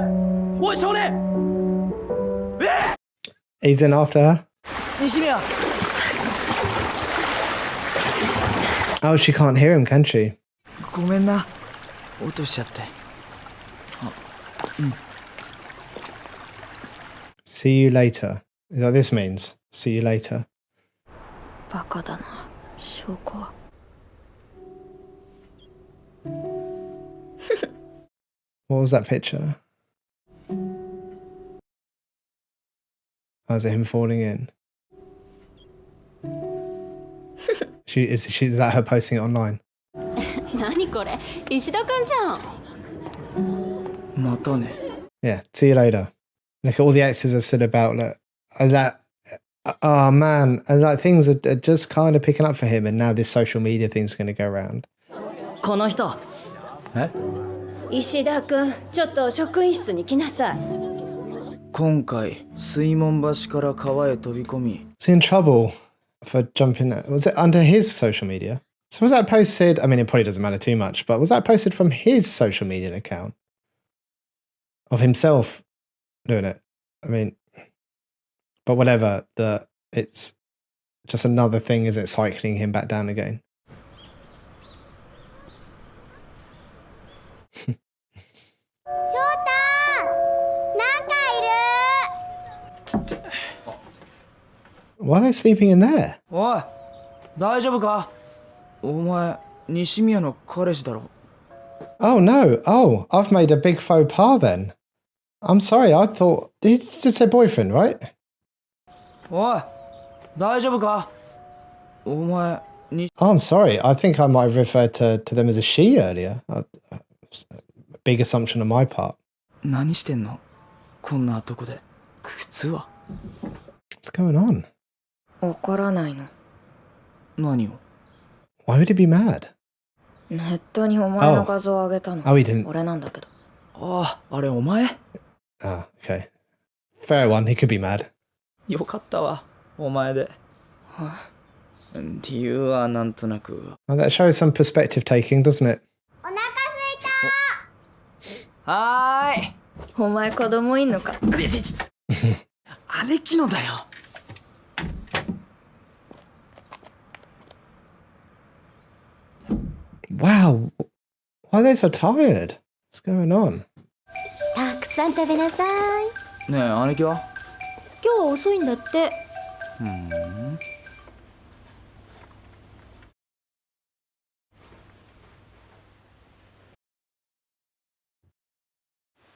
Speaker 7: おい少年
Speaker 1: He's in after her.
Speaker 7: 西宮
Speaker 1: Oh, she can't hear him, can she?
Speaker 7: ごめんな落としちゃって
Speaker 1: See you later. Is that what this means? See you later.
Speaker 6: バカだな証拠は。
Speaker 1: What was that picture? Oh, is it him falling in? Is that her posting it online?
Speaker 2: 何これ石田くんじゃん。
Speaker 7: またね
Speaker 1: Yeah, see you later. Look at all the exes are said about that. Oh man, and like things are just kind of picking up for him, and now this social media thing's going to go around.
Speaker 8: この人
Speaker 3: 石田くんちょっと職員室に来なさい。
Speaker 7: 今回水門橋から川へ飛び込み
Speaker 1: Is he in trouble for jumping? Was it under his social media? So was that posted? I mean, it probably doesn't matter too much, but was that posted from his social media account of himself doing it? I mean, but whatever. It's just another thing. Is it cycling him back down again? Why are they sleeping in there?
Speaker 7: おい大丈夫かお前西宮の彼氏だろ
Speaker 1: Oh no! Oh, I've made a big faux pas then. I'm sorry. I thought it's her boyfriend, right?
Speaker 7: おい大丈夫かお前に
Speaker 1: Oh, I'm sorry. I think I might have referred to them as a she earlier. Big assumption on my part.
Speaker 7: 何してんのこんなとこで靴は
Speaker 1: What's going on?
Speaker 6: 怒らないの。
Speaker 7: 何を
Speaker 1: Why would he be mad?
Speaker 6: ネットにお前の画像を上げたの。
Speaker 1: Oh, he didn't.
Speaker 6: 俺なんだけど。
Speaker 7: あああれお前
Speaker 1: Ah, okay. Fair one. He could be mad.
Speaker 7: よかったわお前で
Speaker 6: は
Speaker 7: 理由はなんとなく
Speaker 1: Well, that shows some perspective taking, doesn't it?
Speaker 2: お腹すい
Speaker 7: はーい
Speaker 6: お前子供いんのか。
Speaker 7: 姉貴のだよ
Speaker 1: Wow. Why are they so tired? What's going on?
Speaker 2: た。たくさん食べなさい。
Speaker 7: ねえ姉貴は
Speaker 2: 今日は遅いんだって。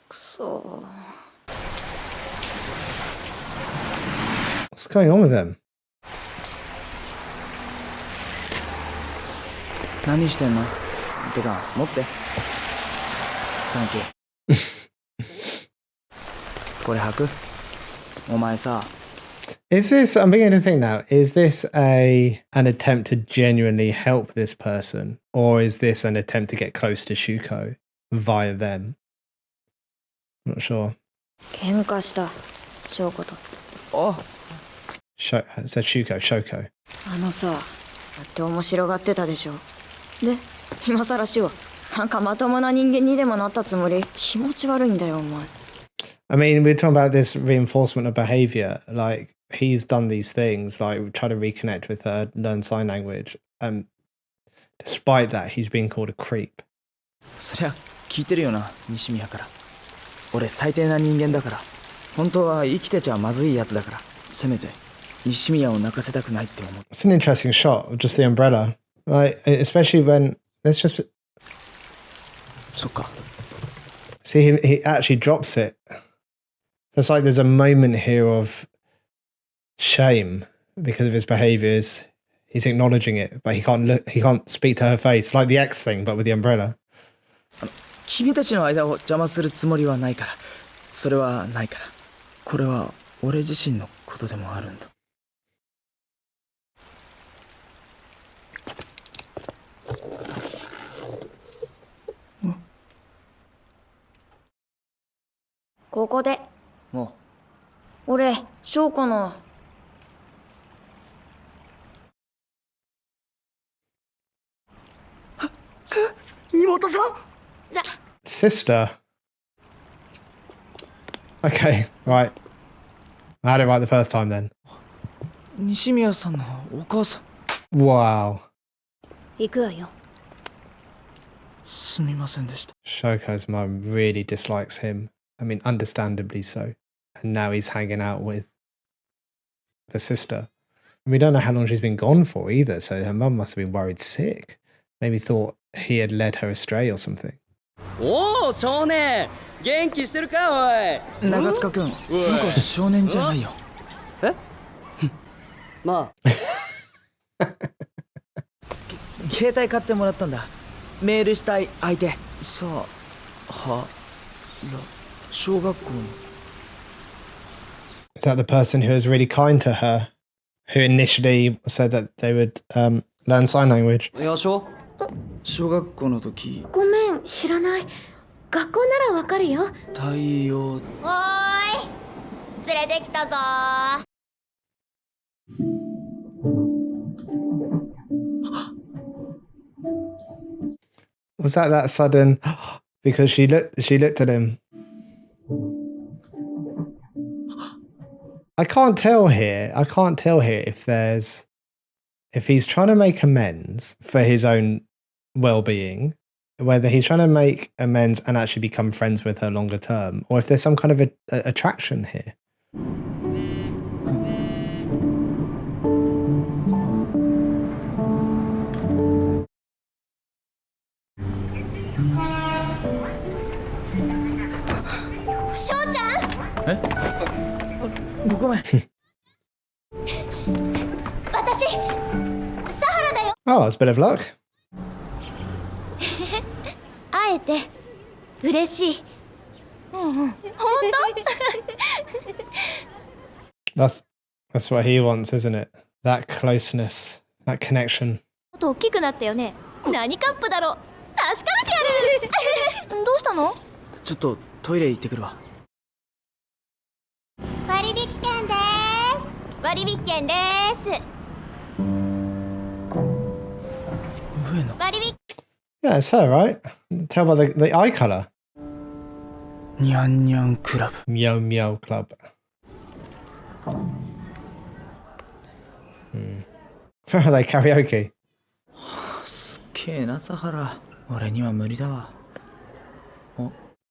Speaker 6: くそ。
Speaker 1: What's going on with them?
Speaker 7: 何してんのてか持ってサンキューこれ履くお前さ
Speaker 1: Is this, I'm beginning to think now, is this an attempt to genuinely help this person? Or is this an attempt to get close to Shuko via them? I'm not sure.
Speaker 6: 喧嘩した翔子と。
Speaker 7: あ
Speaker 1: It said Shuko, Shoko.
Speaker 6: あのさ、だって面白がってたでしょ。で、今さらしはなんかまともな人間にでもなったつもり。気持ち悪いんだよお前。
Speaker 1: I mean, we're talking about this reinforcement of behavior. Like, he's done these things, like try to reconnect with her, learn sign language. Despite that, he's being called a creep.
Speaker 7: そりゃ聞いてるよな西宮から俺最低な人間だから本当は生きてちゃまずいやつだからせめて西宮を泣かせたくないって思う
Speaker 1: It's an interesting shot of just the umbrella. Like, especially when, let's just
Speaker 7: そっか
Speaker 1: see him, he actually drops it. It's like there's a moment here of shame because of his behaviors. He's acknowledging it, but he can't speak to her face. Like the X thing, but with the umbrella.
Speaker 7: 君たちの間を邪魔するつもりはないからそれはないからこれは俺自身のことでもあるんだ
Speaker 6: ここで
Speaker 7: も
Speaker 6: 俺翔子の
Speaker 7: う妹さん
Speaker 1: Sister. Okay, right. I had it right the first time then.
Speaker 7: 西宮さんのお母さん。
Speaker 1: Wow.
Speaker 3: 行くわよ。
Speaker 7: すみませんでした。
Speaker 1: Shoko's mum really dislikes him. I mean, understandably so. And now he's hanging out with the sister. We don't know how long she's been gone for either, so her mum must have been worried sick. Maybe thought he had led her astray or something.
Speaker 8: おお少年元気してるかおい。
Speaker 7: 長塚くん、その子少年じゃないよ。
Speaker 8: えまあ
Speaker 7: 携帯買ってもらったんだ。メールしたい相手。さあ、はら、小学校の。
Speaker 1: Is that the person who was really kind to her? Who initially said that they would learn sign language?
Speaker 8: よしょ
Speaker 7: 小学校の時、
Speaker 2: ごめん、知らない。学校ならわかるよ。
Speaker 7: 太陽。
Speaker 2: おーい、連れてきたぞー。
Speaker 1: Was that sudden? Because she looked at him. I can't tell here if he's trying to make amends for his own well-being, whether he's trying to make amends and actually become friends with her longer term, or if there's some kind of a attraction here.
Speaker 7: Eh? ごめん。
Speaker 2: 私、サハラだよ。
Speaker 1: Oh, that's a bit of luck.
Speaker 2: 会えて嬉しい。本当
Speaker 1: That's what he wants, isn't it? That closeness, that connection.
Speaker 2: もっと大きくなったよね。何カップだろう。確かめてやる。どうしたの？
Speaker 7: ちょっとトイレ行ってくるわ。
Speaker 2: 割引券です。割引券です。
Speaker 7: 上野。
Speaker 2: 割引。
Speaker 1: Yeah, it's her, right? Tell by the eye colour.
Speaker 7: にゃんにゃんクラブ。
Speaker 1: Meow Meow Club. Are they karaoke?
Speaker 7: すっげえな、サハラ。俺には無理だわ。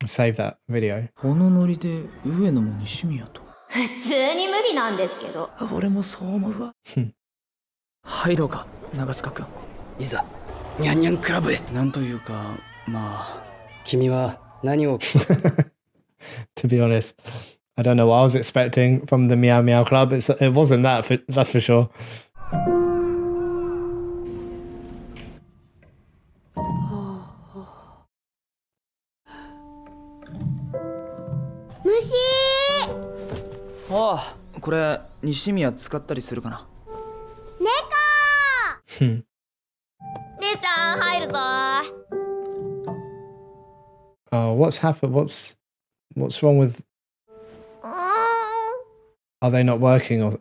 Speaker 1: Save that video.
Speaker 7: このノリで上野も西宮と。
Speaker 2: 普通に無理なんですけど。
Speaker 7: 俺もそう思うわ。入ろうか、長塚くん。
Speaker 8: いざニャンニャンクラブへ。
Speaker 7: なんというか、まあ。
Speaker 8: 君は何を
Speaker 1: To be honest, I don't know what I was expecting from the Meow Meow Club. It wasn't that, that's for sure.
Speaker 2: Mushi!
Speaker 7: ああ、これ西宮使ったりするかな。
Speaker 2: 猫！姉ちゃん入るぞ。
Speaker 1: Oh, what's happened? What's wrong with? Are they not working, or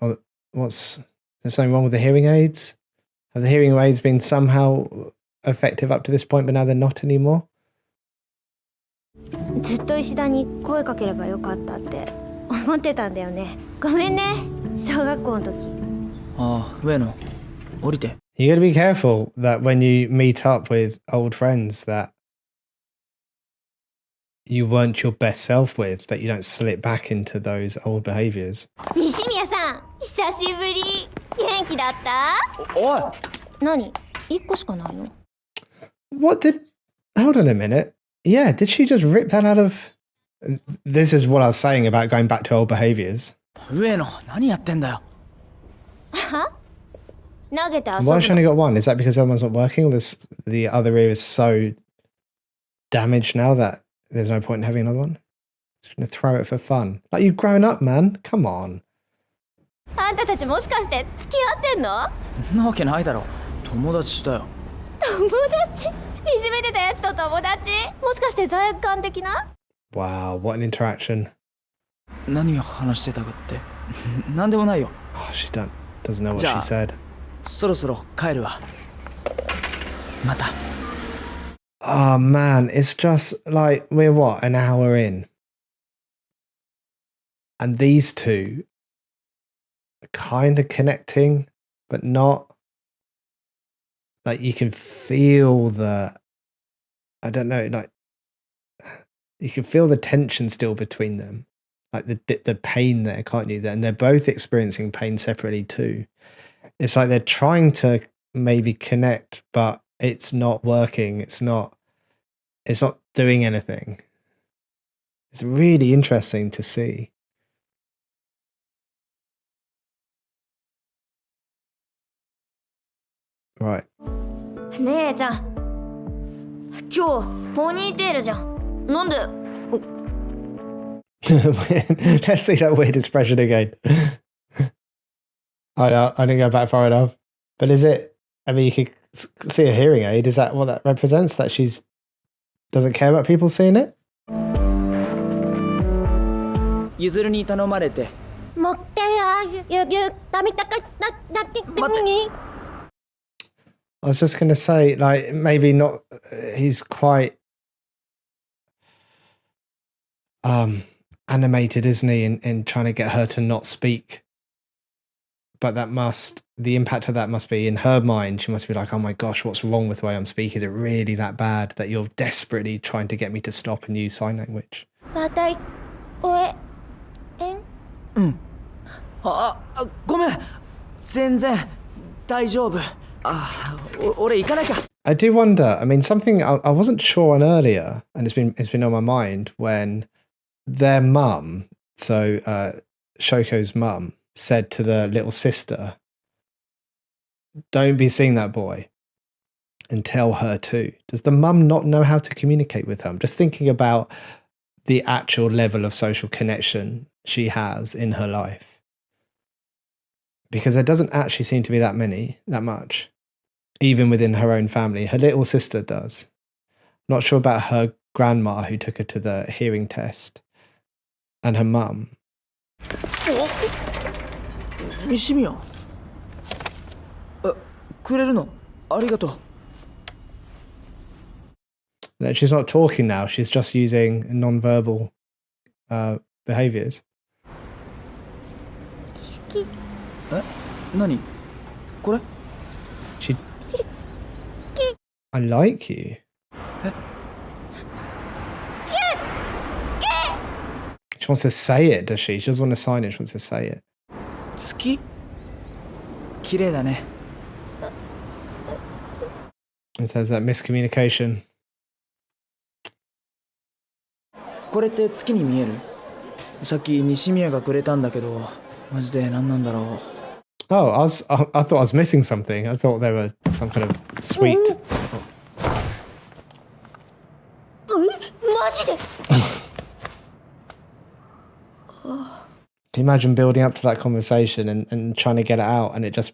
Speaker 1: what's? There's something wrong with the hearing aids? Have the hearing aids been somehow effective up to this point, but now they're not anymore?
Speaker 2: ずっと石田に声かければよかったって思ってたんだよね。ごめんね、小学校の時。
Speaker 7: ああ、上野、降りて。
Speaker 1: You got to be careful that when you meet up with old friends that you weren't your best self with, that you don't slip back into those old behaviors.
Speaker 2: 西宮さん、久しぶり。元気だった？
Speaker 7: おい。
Speaker 2: 何？一個しかないの？
Speaker 1: What did? Hold on a minute. Yeah, did she just rip that out of? This is what I was saying about going back to old behaviors.
Speaker 7: 上野、何やってんだよ。
Speaker 2: は？投げて遊ぶ
Speaker 1: Why has she only
Speaker 2: の？
Speaker 1: got one? Is that because the other one's not working, or the other ear is so damaged now that there's no point in having another one? Just gonna throw it for fun. Like, you've grown up, man. Come on.
Speaker 2: あんたたちもしかして付き合ってんの？
Speaker 7: そんなわけないだろ。友達だよ。
Speaker 2: 友達？いじめてたやつと友達？もしかして罪悪感的な？
Speaker 1: Wow, what an interaction.
Speaker 7: 何を話してたかって。なんでもないよ。
Speaker 1: Oh, she doesn't know what she said.
Speaker 7: そろそろ帰るわ。また。
Speaker 1: Oh man, it's just like we're what, an hour in. And these two are kind of connecting, but not. Like you can feel I don't know, like you can feel the tension still between them, like the pain there, can't you? And they're both experiencing pain separately too. It's like they're trying to maybe connect, but it's not working. It's not doing anything. It's really interesting to see. Right.
Speaker 2: 姉ちゃん、今日ポニーテールじゃん。なんで？
Speaker 1: Let's see that weird expression again. I didn't go back far enough. But is it? I mean, you could see a hearing aid. Is that what that represents? That she's doesn't care about people seeing it?
Speaker 7: ゆずるに頼まれて。
Speaker 2: もっけたみたかなって何？
Speaker 1: I was just going to say, like, maybe not. He's quite animated, isn't he, in trying to get her to not speak. But the impact of that must be in her mind. She must be like, oh my gosh, what's wrong with the way I'm speaking? Is it really that bad that you're desperately trying to get me to stop and use sign language?
Speaker 7: ごめん。全然大丈夫。俺行かなきゃ。
Speaker 1: I do wonder. I mean, something I wasn't sure on earlier, and it's been on my mind when their mum, so Shoko's mum, said to the little sister, "Don't be seeing that boy, and tell her too." Does the mum not know how to communicate with her? I'm just thinking about the actual level of social connection she has in her life, because there doesn't actually seem to be that much. Even within her own family. Her little sister does. Not sure about her grandma who took her to the hearing test. And her mum.
Speaker 7: 西宮。くれるのありがとう。
Speaker 1: She's not talking now. She's just using non-verbal behaviors.
Speaker 7: 何これ
Speaker 1: I like you. She wants to say it, does she? She doesn't want to sign it, she wants to say it.
Speaker 7: 好き綺麗だね。
Speaker 1: It says that miscommunication.
Speaker 7: これって月に見える？さっき西宮がくれたんだけど、マジで何なんだろう。
Speaker 1: Oh, I thought I was missing something. I thought they were some kind of sweet.
Speaker 2: マジで？
Speaker 1: Can you imagine building up to that conversation and trying to get it out and it just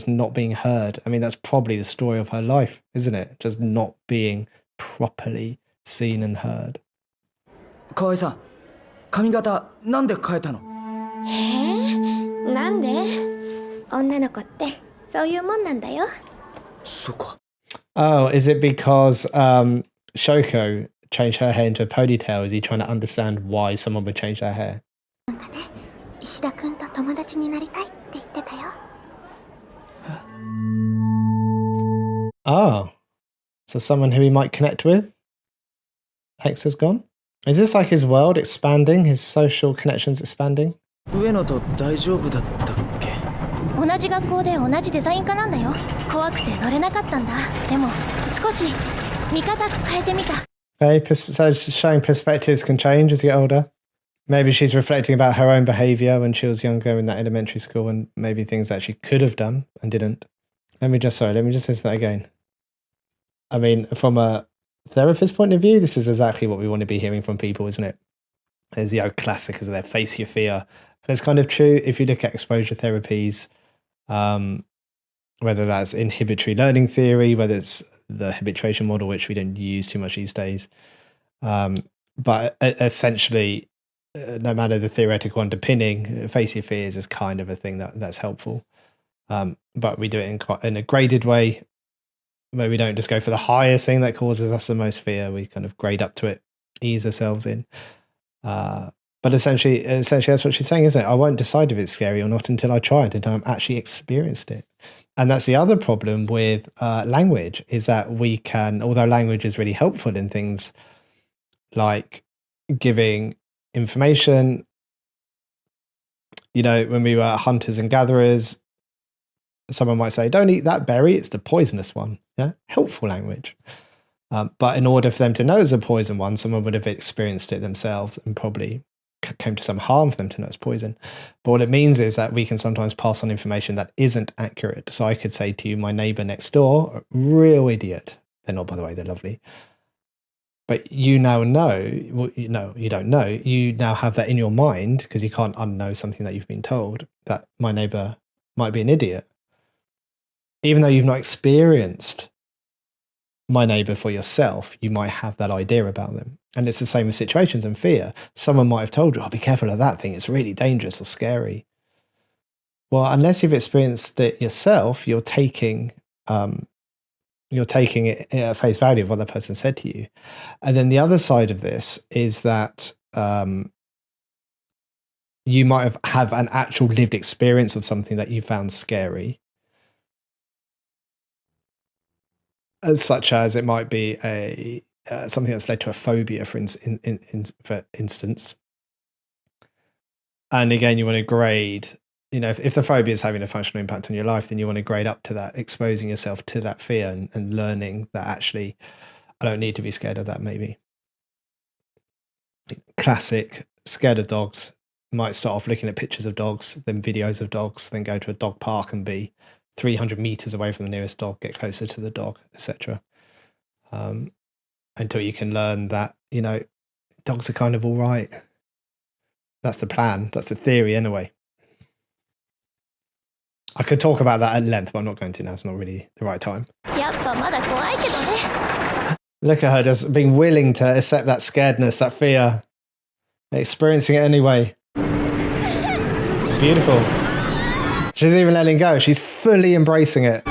Speaker 1: not being heard? I mean, that's probably the story of her life, isn't it? Just not being properly seen and heard.
Speaker 7: 河合さん、髪型なんで変えたの？
Speaker 2: なんで？女の子ってそういうもんなんだよ。
Speaker 7: そうか。
Speaker 1: Oh, is it because Shoko changed her hair into a ponytail? Is he trying to understand why someone would change their hair?
Speaker 2: なんかね、石田くんと友達になりたいって言ってたよ。
Speaker 1: Oh, so someone who he might connect with? X has gone? Is this like his world expanding? His social connections expanding?
Speaker 7: 上野と大丈夫だったっけ？
Speaker 2: 同じ学校で同じデザイン科なんだよ。怖くて乗れなかったんだ。でも少し見方変えてみた。
Speaker 1: Okay, so showing perspectives can change as you get older. Maybe she's reflecting about her own behaviour when she was younger in that elementary school and maybe things that she could have done and didn't. Let me just listen to that again. I mean, from a therapist point of view, this is exactly what we want to be hearing from people, isn't it? There's the old classic, isn't there? Face your fear. And it's kind of true if you look at exposure therapies, whether that's inhibitory learning theory, whether it's the habituation model, which we don't use too much these days. But essentially, no matter the theoretical underpinning, face your fears is kind of a thing that's helpful. But we do it in a graded way, where we don't just go for the highest thing that causes us the most fear. We kind of grade up to it, ease ourselves in. But But essentially, that's what she's saying, isn't it? I won't decide if it's scary or not until I try it, until I'm actually experienced it. And that's the other problem with language, is that we can, although language is really helpful in things like giving information, when we were hunters and gatherers, someone might say, don't eat that berry, it's the poisonous one. Yeah, helpful language. But in order for them to know it's a poison one, someone would have experienced it themselves and probably came to some harm for them to know it's poison. But what it means is that we can sometimes pass on information that isn't accurate. So I could say to you, my neighbor next door, real idiot. They're not, by the way, they're lovely. But you now know, well, you don't know. You now have that in your mind, because you can't unknow something that you've been told, that my neighbor might be an idiot. Even though you've not experienced my neighbor for yourself, you might have that idea about them. And it's the same with situations and fear. Someone might have told you, be careful of that thing, it's really dangerous or scary. Well, unless you've experienced it yourself, you're taking it at face value of what that person said to you. And then the other side of this is that you might have an actual lived experience of something that you found scary, such as it might be something that's led to a phobia, for instance. And again, you want to grade, if the phobia is having a functional impact on your life, then you want to grade up to that, exposing yourself to that fear and learning that actually, I don't need to be scared of that, maybe. Classic, scared of dogs. Might start off looking at pictures of dogs, then videos of dogs, then go to a dog park and be 300 meters away from the nearest dog, get closer to the dog, etc. Until you can learn that, dogs are kind of all right. That's the plan. That's the theory anyway. I could talk about that at length, but I'm not going to now. It's not really the right time. Look at her just being willing to accept that scaredness, that fear, experiencing it anyway. Beautiful. She's even letting go. She's fully embracing it.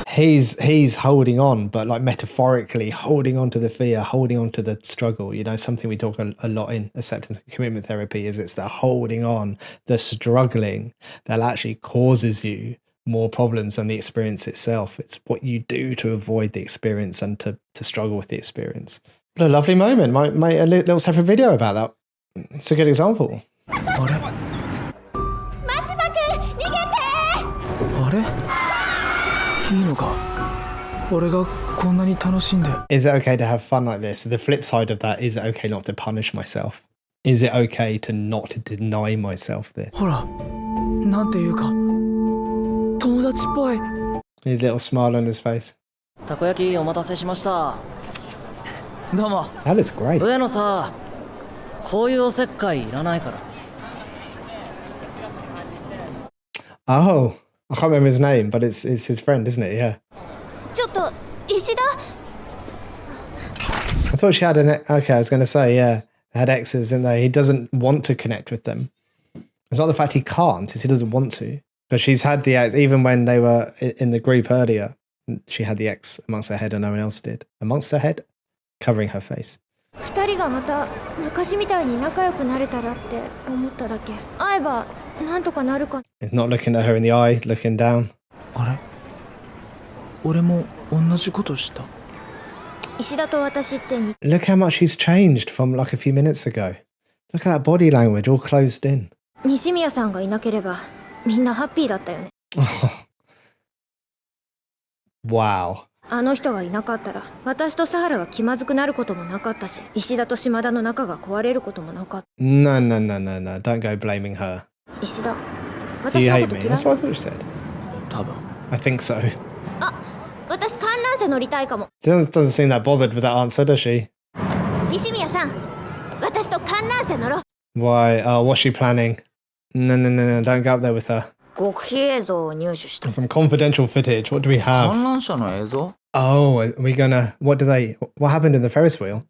Speaker 1: He's holding on, but like metaphorically holding on to the fear, holding on to the struggle. Something we talk a lot in acceptance and commitment therapy is it's the holding on, the struggling that actually causes you more problems than the experience itself. It's what you do to avoid the experience and to struggle with the experience. What a lovely moment. Might a little separate video about that. It's a good example. Is it okay to have fun like this? The flip side of that, is it okay not to punish myself? Is it okay to not deny myself this? His little smile on his face. That looks great. Oh, I can't remember his name, but it's his friend, isn't it? Yeah. I thought she had okay, I was going to say, yeah, they had exes, didn't they? He doesn't want to connect with them. It's not the fact he can't, it's he doesn't want to. Because she's had the ex, even when they were in the group earlier, she had the ex amongst her head and no one else did. Amongst her head, covering her face. It's not looking at her in the eye, looking down. Look how much he's changed from like a few minutes ago. Look at that body language, all closed in. Wow. No, don't go blaming her. Do you hate me? That's what I thought she said. I think so. Doesn't seem that bothered with that answer, does she? Why? Oh, what's she planning? No, don't go up there with her. Some confidential footage. What do we have? Oh, are we gonna... What happened in the Ferris wheel?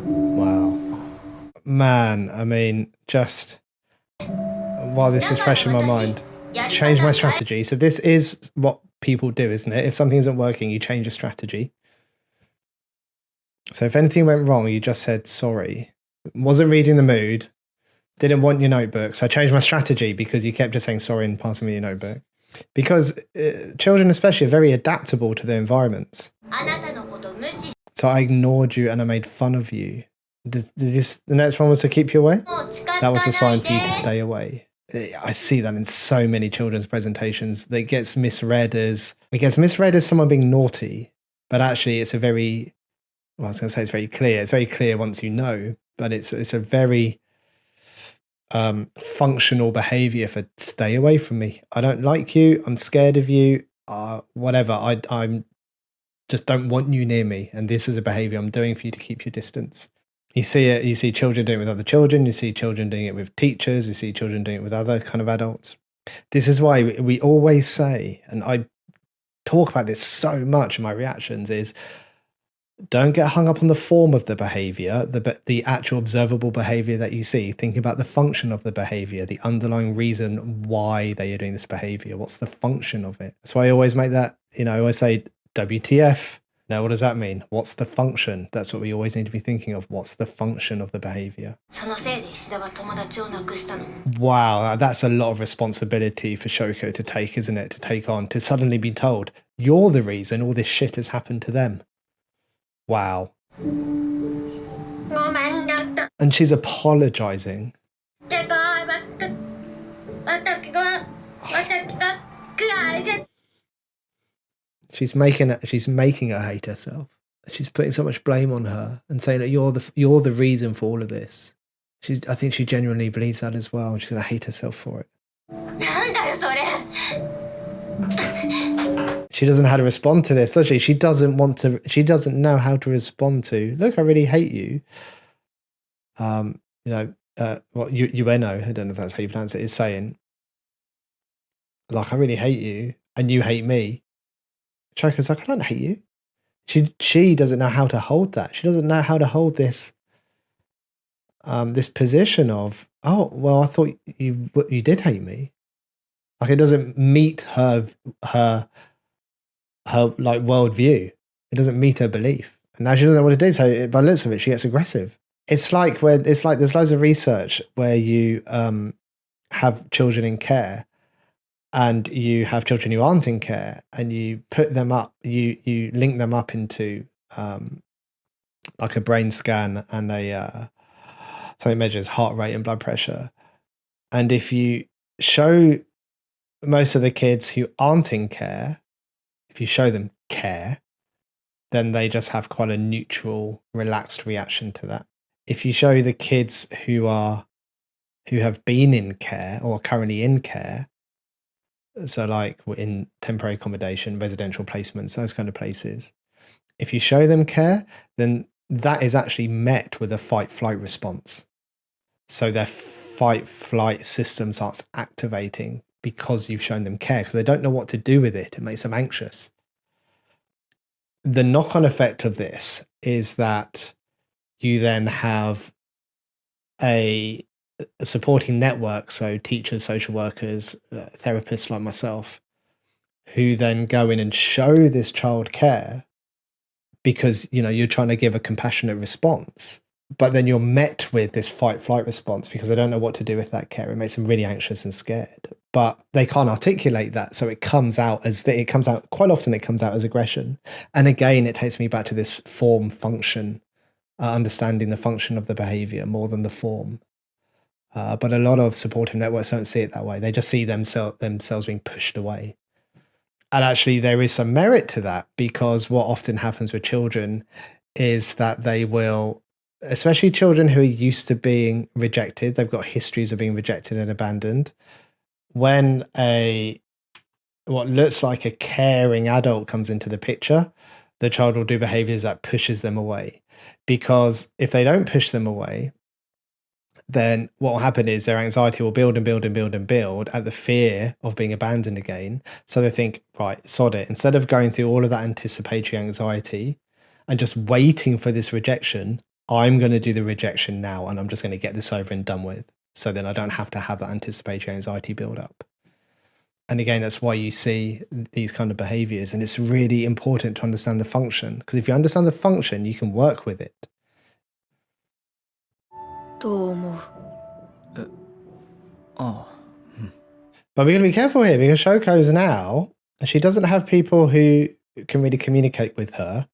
Speaker 1: Wow. Man, I mean, just... While this is fresh in my mind, change my strategy. So this is what people do, isn't it? If something isn't working, you change your strategy. So if anything went wrong, you just said sorry. Wasn't reading the mood, didn't want your notebook. So I changed my strategy because you kept just saying sorry and passing me your notebook. Because children especially are very adaptable to their environments. So I ignored you and I made fun of you. The next one was to keep you away? That was a sign for you to stay away. I see that in so many children's presentations. It gets misread as someone being naughty, but actually it's a very, well, I was going to say it's very clear. It's very clear once you know, but it's a very functional behavior for stay away from me. I don't like you. I'm scared of you. Whatever. I'm just don't want you near me. And this is a behavior I'm doing for you to keep your distance. You see it. You see children doing it with other children. You see children doing it with teachers. You see children doing it with other kind of adults. This is why we always say, and I talk about this so much in my reactions, is don't get hung up on the form of the behavior, the actual observable behavior that you see. Think about the function of the behavior, the underlying reason why they are doing this behavior. What's the function of it? That's why I always make that, I always say, WTF. Now, what does that mean? What's the function? That's what we always need to be thinking of. What's the function of the behavior? Wow, that's a lot of responsibility for Shoko to take, isn't it? To take on, to suddenly be told, you're the reason all this shit has happened to them. Wow. And she's apologizing. She's making her hate herself. She's putting so much blame on her and saying that you're the reason for all of this. I think she genuinely believes that as well. She's going to hate herself for it. She doesn't know how to respond to this, does she? She doesn't know how to respond to, look, I really hate you. Ueno, I don't know if that's how you pronounce it, is saying, like, I really hate you and you hate me. Choko's like, I don't hate you. She doesn't know how to hold that. She doesn't know how to hold this this position of, oh, well, I thought you did hate me. Like, it doesn't meet her like worldview. It doesn't meet her belief. And now she doesn't know what to do. So by the looks of it, she gets aggressive. It's like there's loads of research where you have children in care and you have children who aren't in care and you put them up, you link them up into like a brain scan and something measures heart rate and blood pressure. And if you show most of the kids who aren't in care, if you show them care, then they just have quite a neutral, relaxed reaction to that. If you show the kids who have been in care or currently in care, so like in temporary accommodation, residential placements, those kind of places, if you show them care, then that is actually met with a fight-flight response. So their fight-flight system starts activating because you've shown them care, because they don't know what to do with it. It makes them anxious. The knock-on effect of this is that you then have a supporting network, so teachers, social workers, therapists like myself, who then go in and show this child care because, you're trying to give a compassionate response. But then you're met with this fight-flight response because they don't know what to do with that care. It makes them really anxious and scared. But they can't articulate that, so it comes out quite often it comes out as aggression. And again, it takes me back to this form function, understanding the function of the behavior more than the form. But a lot of supportive networks don't see it that way. They just see themselves being pushed away. And actually, there is some merit to that, because what often happens with children is that they will, especially children who are used to being rejected, they've got histories of being rejected and abandoned. When what looks like a caring adult comes into the picture, the child will do behaviors that pushes them away. Because if they don't push them away, then what will happen is their anxiety will build and build and build and build at the fear of being abandoned again. So they think, right, sod it. Instead of going through all of that anticipatory anxiety and just waiting for this rejection, I'm going to do the rejection now and I'm just going to get this over and done with. So then I don't have to have that anticipatory anxiety build up. And again, that's why you see these kind of behaviors. And it's really important to understand the function, because if you understand the function, you can work with it.
Speaker 6: どう思う？
Speaker 7: ああ
Speaker 1: But we're going to be careful here because Shoko's now, she doesn't have people who can really communicate with her.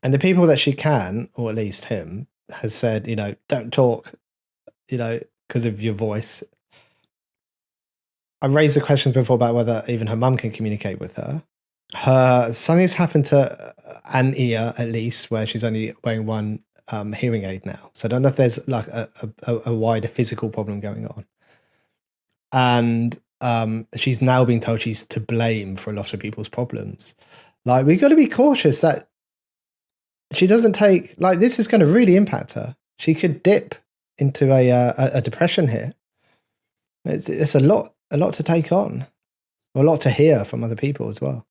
Speaker 1: And the people that she can, or at least him, has said, you know, don't talk, you know, because of your voice. I raised the questions before about whether even her mum can communicate with her. Something's happened to an ear, at least, where she's only wearing one hearing aid now. So I don't know if there's like a wider physical problem going on. And she's now being told she's to blame for a lot of people's problems. Like, we've got to be cautious that she doesn't take, like, this is going to really impact her. She could dip into a depression here. It's a lot to take on, a lot to hear from other people as well.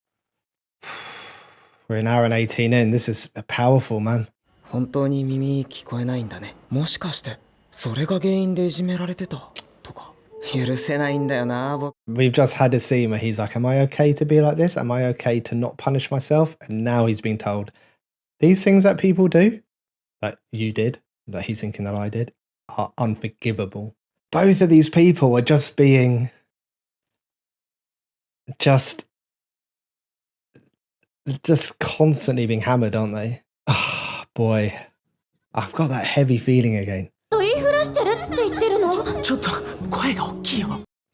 Speaker 1: We're an hour and 18 in. This is powerful, man.
Speaker 7: 本当に耳聞こえないんだね。もしかしてそれが原因でいじめられてたとか。許せないんだよな、僕。
Speaker 1: We've just had a scene where he's like, am I okay to be like this? Am I okay to not punish myself? And now he's being told these things that people do, that you did, that he's thinking that I did, are unforgivable. Both of these people are just being just constantly being hammered, aren't they? Oh, boy. I've got that heavy feeling again.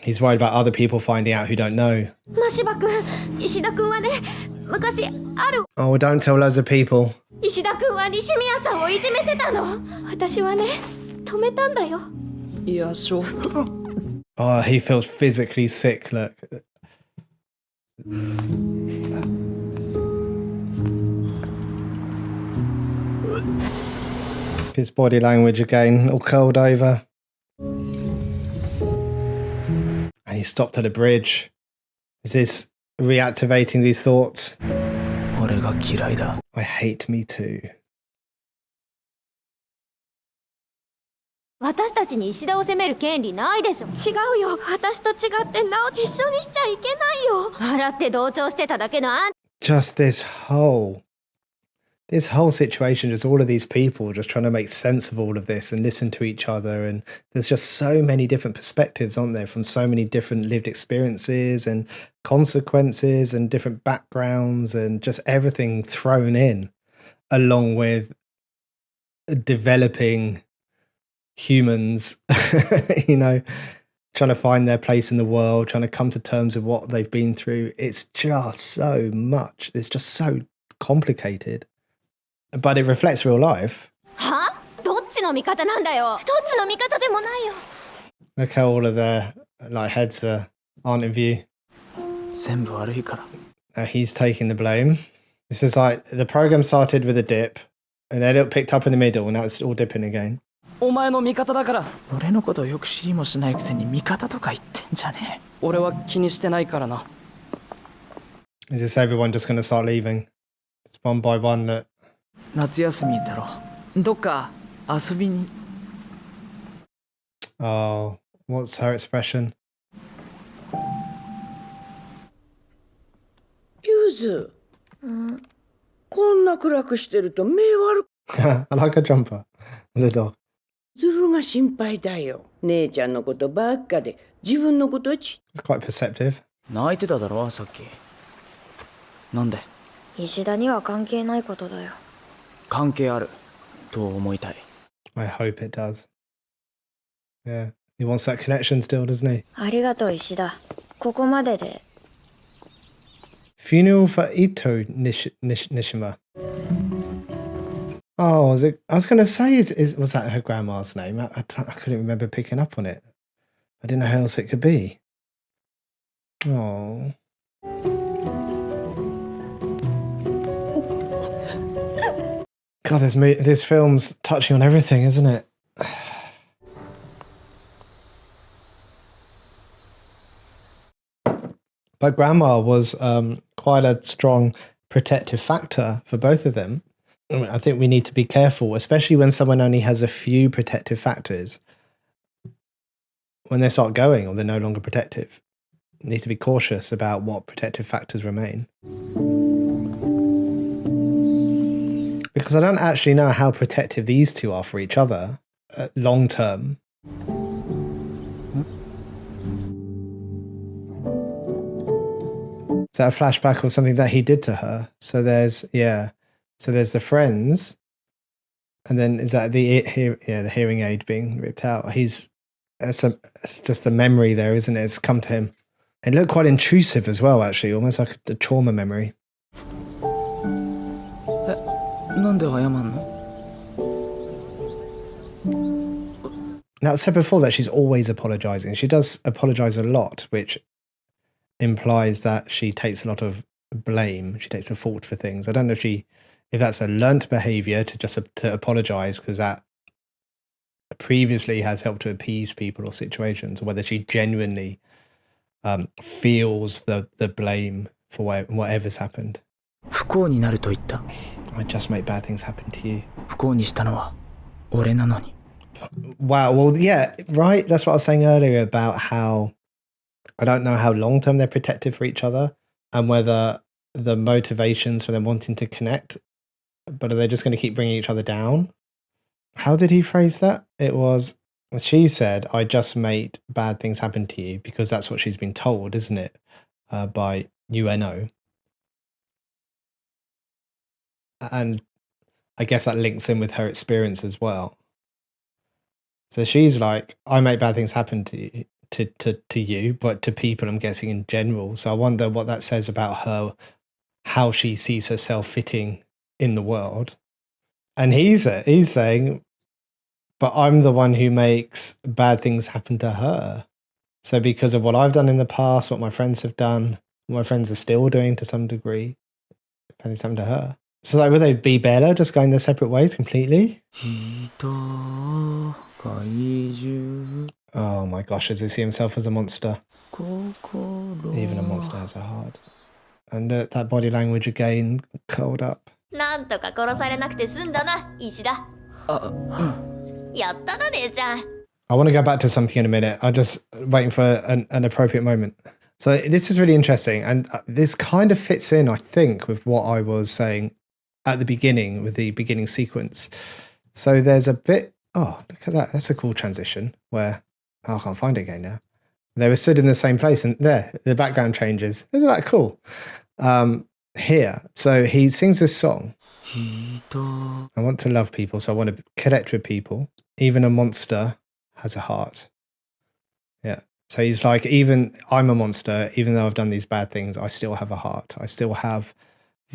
Speaker 1: He's worried about other people finding out who don't know. Oh, don't tell loads of people. Oh, he feels physically sick, look. His body language again, all curled over. And he stopped at a bridge. Is this reactivating these thoughts? I hate me too.
Speaker 2: 私たちに石田を責める権利ないでしょ。違うよ。私と違ってなお一緒にしちゃいけないよ。笑って同調してただけのあん。
Speaker 1: Just this whole situation, just all of these people just trying to make sense of all of this and listen to each other. And there's just so many different perspectives, aren't there, from so many different lived experiences and consequences and different backgrounds and just everything thrown in, along with developing humans, you know, trying to find their place in the world, trying to come to terms with what they've been through. It's just so much. It's just so complicated. But it reflects real life.
Speaker 2: Huh? どっちの味方なんだよ。どっちの味方でもないよ。
Speaker 1: Look how all of their like heads aren't in view.
Speaker 7: 全部悪いから。
Speaker 1: He's taking the blame. This is like the program started with a dip, and then it picked up in the middle, and now it's all dipping again.
Speaker 8: お前の味方だから。
Speaker 7: 俺のことをよく知りもしないくせに味方とか言ってんじゃねえ。
Speaker 8: 俺は気にしてないからな。
Speaker 1: Is this everyone just going to start leaving? It's one by one that.
Speaker 7: 夏休みだろ。どっか遊びに。
Speaker 1: Oh, what's her expression?
Speaker 10: ユーズ、こんな暗くしてると目悪く。
Speaker 1: I like a jumper. The dog.
Speaker 10: ズルが心配だよ。姉ちゃんのことばっかで自分のことち。
Speaker 1: It's quite perceptive.
Speaker 7: 泣いてただろさっき。なんで？
Speaker 6: 石田には関係ないことだよ。
Speaker 7: 関係あると思いたい。
Speaker 1: I hope it does. Yeah, he wants that connection still, doesn't he?
Speaker 6: ありがとう石田。ここまでで。
Speaker 1: Funeral for Ito Nishima. Oh, was it? I was going to say, was that her grandma's name? I couldn't remember picking up on it. I didn't know how else it could be. Oh. God, this film's touching on everything, isn't it? But grandma was quite a strong protective factor for both of them. I think we need to be careful, especially when someone only has a few protective factors. When they start going or they're no longer protective, need to be cautious about what protective factors remain. Because I don't actually know how protective these two are for each other long term. Is that a flashback of something that he did to her? So there's the friends, and then is that the hearing aid being ripped out? It's just a memory there, isn't it? It's come to him. It looked quite intrusive as well, actually, almost like a trauma memory. Now, it said before that she's always apologizing. She does apologize a lot, which implies that she takes a lot of blame. She takes the fault for things. I don't know if that's a learnt behavior to apologize because that previously has helped to appease people or situations, or whether she genuinely feels the blame for whatever's happened. I just make bad things happen to you. Wow, well, yeah, right. That's what I was saying earlier about how I don't know how long-term they're protective for each other and whether the motivations for them wanting to connect, but are they just going to keep bringing each other down? How did he phrase that? It was, she said, I just made bad things happen to you, because that's what she's been told, isn't it? By UNO. And I guess that links in with her experience as well. So she's like, I make bad things happen to you, to you, but to people, I'm guessing, in general. So I wonder what that says about her, how she sees herself fitting in the world. And he's saying, but I'm the one who makes bad things happen to her. So because of what I've done in the past, what my friends have done, what my friends are still doing to some degree, bad things happen to her. So like, would they be Bella just going their separate ways completely? Oh my gosh, does he see himself as a monster? Even a monster has a heart. And that body language again, curled up. I want to go back to something in a minute. I'm just waiting for an appropriate moment. So this is really interesting. And this kind of fits in, I think, with what I was saying at the beginning, with the beginning sequence. So there's a bit, oh, look at that. That's a cool transition where, I can't find it again now. They were stood in the same place and there, the background changes. Isn't that cool? Here, so he sings this song. I want to love people, so I want to connect with people. Even a monster has a heart. Yeah. So he's like, even I'm a monster, even though I've done these bad things, I still have a heart. I still have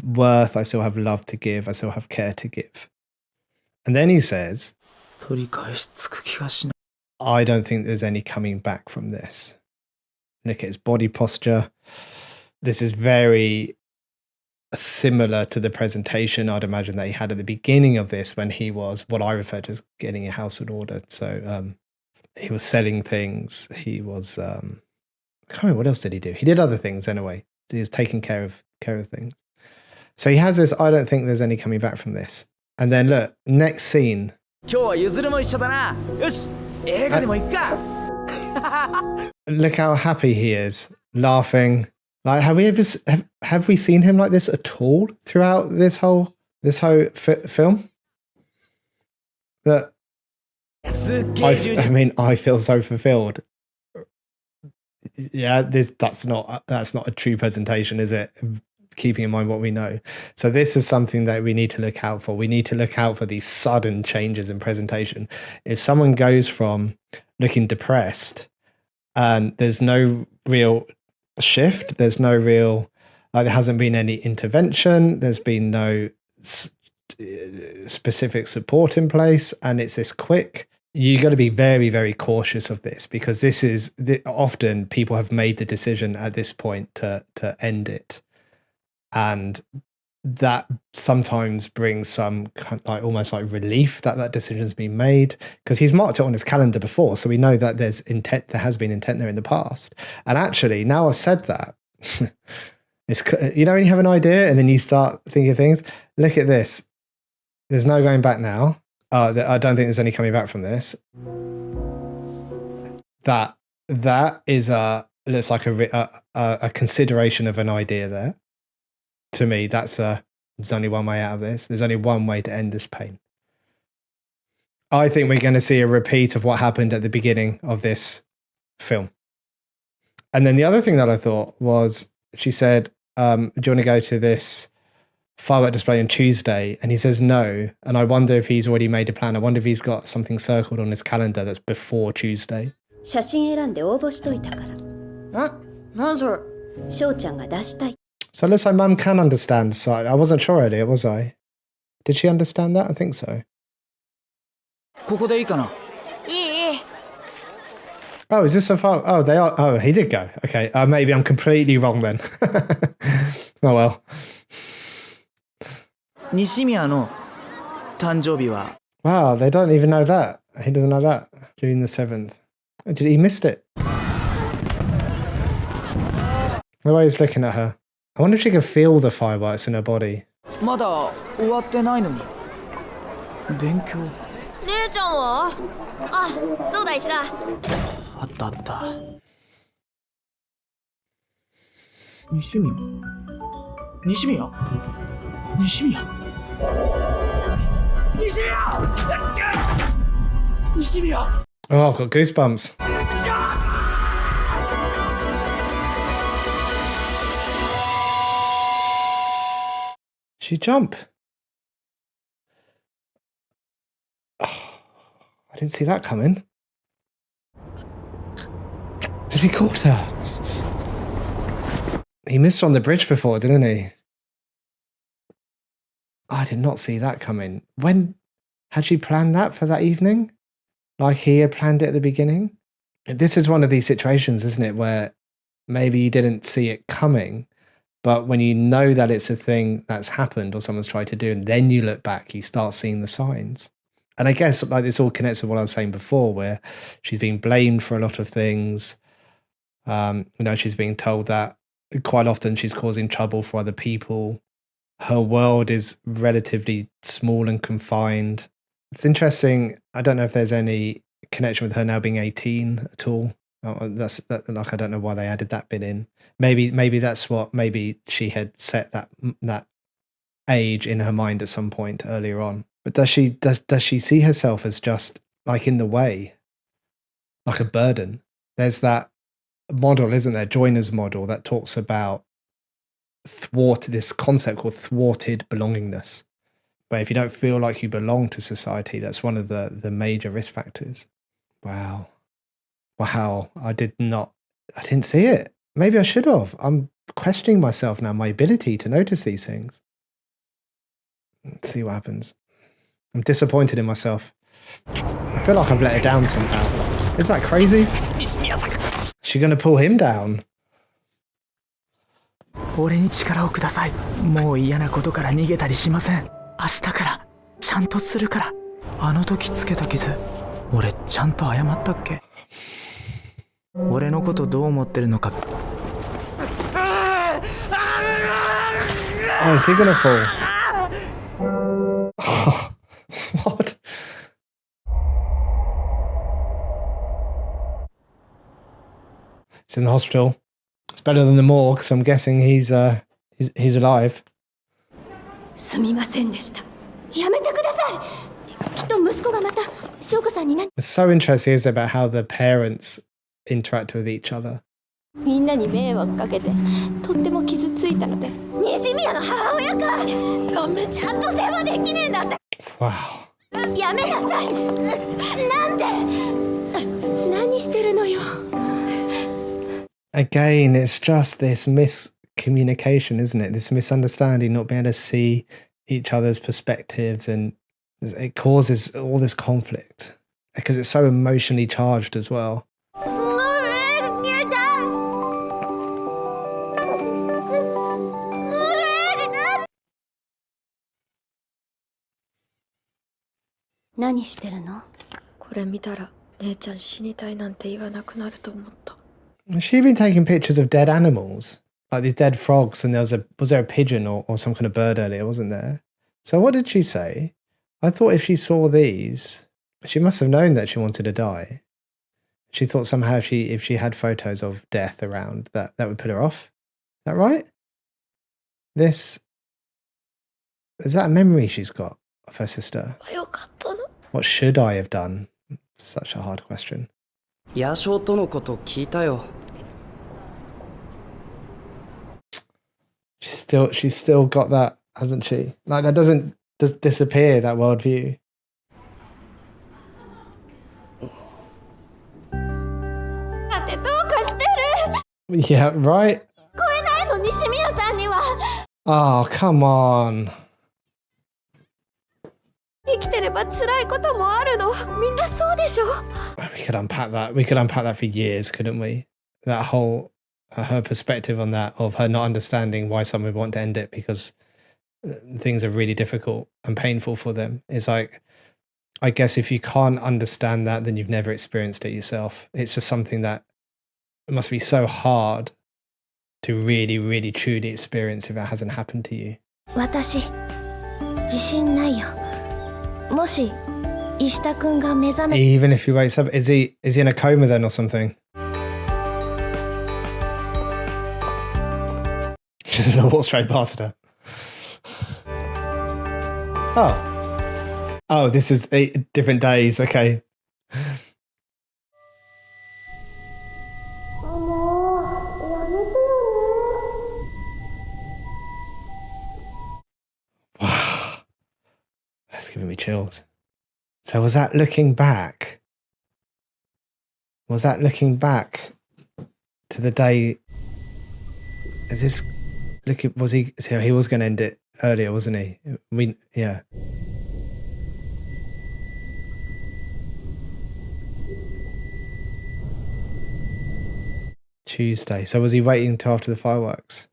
Speaker 1: worth. I still have love to give. I still have care to give. And then he says, I don't think there's any coming back from this. Look at his body posture. This is very similar to the presentation I'd imagine that he had at the beginning of this, when he was what I refer to as getting a house in order. So he was selling things. He was, I can't remember, what else did he do? He did other things anyway. He was taking care of things. So he has this, I don't think there's any coming back from this. And then look, next scene. Look how happy he is, laughing. Like, have we seen him like this at all throughout this whole film? That I feel so fulfilled. Yeah, that's not a true presentation, is it? Keeping in mind what we know. So this is something that we need to look out for. We need to look out for these sudden changes in presentation. If someone goes from looking depressed and there's no real shift, there's no real, there hasn't been any intervention, there's been no specific support in place, and it's this quick, you got to be very, very cautious of this, because this is often people have made the decision at this point to end it. And that sometimes brings some kind of almost like relief that decision has been made, because he's marked it on his calendar before, so we know that there's intent. There has been intent there in the past. And actually, now I've said that, it's, you know, when you have an idea and then you start thinking of things. Look at this. There's no going back now. I don't think there's any coming back from this. That is a It looks like a consideration of an idea there. To me, there's only one way out of this. There's only one way to end this pain. I think we're going to see a repeat of what happened at the beginning of this film. And then the other thing that I thought was, she said, do you want to go to this firework display on Tuesday? And he says no. And I wonder if he's already made a plan. I wonder if he's got something circled on his calendar that's before Tuesday.
Speaker 2: 写真選んで応募しといたから。
Speaker 6: なんそれ。
Speaker 2: 翔ちゃんが出したい。
Speaker 1: So it looks like Mum can understand sight. I wasn't sure earlier, was I? Did she understand that? I think so.
Speaker 7: ここでいいかな。
Speaker 6: いい。
Speaker 1: Oh, is this so far? Oh, they are. Oh, he did go. Okay. Maybe I'm completely wrong then. Oh well.
Speaker 7: 西宮の誕生日は。
Speaker 1: Wow, they don't even know that. He doesn't know that. June the 7th. Oh, he missed it. The way he's looking at her. I wonder if she can feel the fireworks in her body.
Speaker 7: まだ終わってないのに。勉強。
Speaker 6: 姉ちゃんは？あ、そうだ石田。
Speaker 7: あったあった。西宮。西宮。西宮。西宮。西宮。
Speaker 1: Oh, I've got goosebumps. She jump. Oh, I didn't see that coming. Has he caught her? He missed her on the bridge before, didn't he? I did not see that coming. When had she planned that for that evening? Like he had planned it at the beginning? This is one of these situations, isn't it, where maybe you didn't see it coming, but when you know that it's a thing that's happened or someone's tried to do, and then you look back, you start seeing the signs. And I guess like this all connects with what I was saying before, where she's being blamed for a lot of things. She's being told that quite often she's causing trouble for other people. Her world is relatively small and confined. It's interesting. I don't know if there's any connection with her now being 18 at all. Oh, I don't know why they added that bit in. Maybe that's what. Maybe she had set that age in her mind at some point earlier on. But does she see herself as just like in the way, like a burden? There's that model, isn't there? Joiner's model that talks about this concept called thwarted belongingness. But if you don't feel like you belong to society, that's one of the major risk factors. Wow. I didn't see it. Maybe I should have. I'm questioning myself now, my ability to notice these things. Let's see what happens. I'm disappointed in myself. I feel like I've let her down somehow. Isn't that crazy? Is she going to pull him down?
Speaker 7: 俺に力をください。もう嫌なことから逃げたりしません。明日からちゃんとするから。あの時つけた傷、俺ちゃんと謝ったっけ？俺のことどう思ってるのか。
Speaker 1: Oh, is he gonna fall? What? He's in the hospital. It's better than the morgue, so I'm guessing he's alive.
Speaker 2: すみませんでした。やめてください。きっと息子がまた翔子さんにな。
Speaker 1: It's so interesting, isn't it, about how the parents interact with each other.
Speaker 2: みんなに迷惑かけてとっても傷ついたので。西宮の母親か。ごめん、ちゃんと世話できねえんだって。
Speaker 1: Wow.
Speaker 2: やめなさい。なんで。何してるのよ。
Speaker 1: Again, it's just this miscommunication, isn't it? This misunderstanding, not being able to see each other's perspectives, and it causes all this conflict because it's so emotionally charged as well.
Speaker 2: She's
Speaker 1: been taking pictures of dead animals, like these dead frogs, and was there a pigeon or some kind of bird earlier, wasn't there? So what did she say? I thought if she saw these, she must have known that she wanted to die. She thought somehow if she had photos of death around, that would put her off. Is that right? Is that a memory she's got of her sister? What should I have done? Such a hard question.
Speaker 8: ヤショウとのこと聞いたよ。
Speaker 1: She's still got that, hasn't she? Like that doesn't disappear, that worldview.
Speaker 2: だってどうかしてる。
Speaker 1: Yeah, right?
Speaker 2: 聞こえないの西宮さんには。
Speaker 1: Oh, come on.
Speaker 2: 生きてれば辛いこともあるの。みんなそうでしょ。
Speaker 1: We could unpack that. We could unpack that for years, couldn't we? That whole her perspective on that, of her not understanding why someone would want to end it because things are really difficult and painful for them. It's like, I guess if you can't understand that, then you've never experienced it yourself. It's just something that must be so hard to really, really, truly experience if it hasn't happened to you.
Speaker 2: 私、自信ないよ。もし石田くんが目覚め
Speaker 1: Even if he wakes up, is he in a coma then or something? Just gonna walk straight past her. Oh, this is 8 different days. Okay. Wow, that's giving me chills. So was that looking back? Was that looking back to the day? Is this looking? Was he? So he was going to end it earlier, wasn't he? Yeah. Tuesday. So was he waiting until after the fireworks?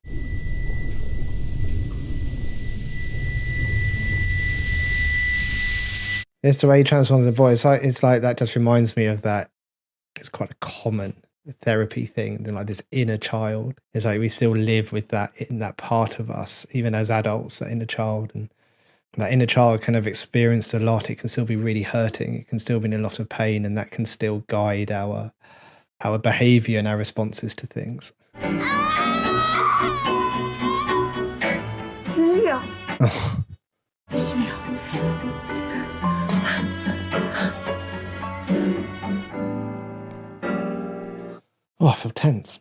Speaker 1: It's the way he transforms the boy. It's like that just reminds me of that. It's quite a common therapy thing. Like this inner child. It's like we still live with that in that part of us, even as adults, that inner child. And that inner child kind of experienced a lot. It can still be really hurting. It can still be in a lot of pain, and that can still guide our behavior and our responses to things. Oh. Oh, I feel tense.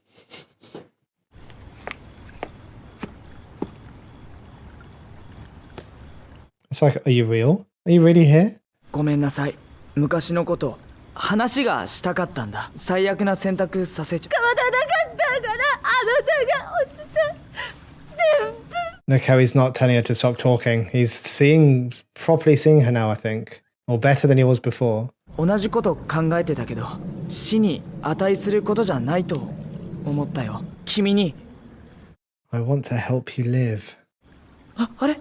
Speaker 1: It's like, are you real? Are you really here?
Speaker 7: ごめんなさい。昔のこと話がしたかったんだ。最悪な選択させちゃ。
Speaker 2: 変わらなかったからあなたが落ちた。全部。
Speaker 1: Look how he's not telling her to stop talking. He's properly seeing her now, I think. Or better than he was before.
Speaker 7: 同じこと考えてたけど、死に値することじゃないと思ったよ。君に。
Speaker 1: I want to help you live.
Speaker 7: あれ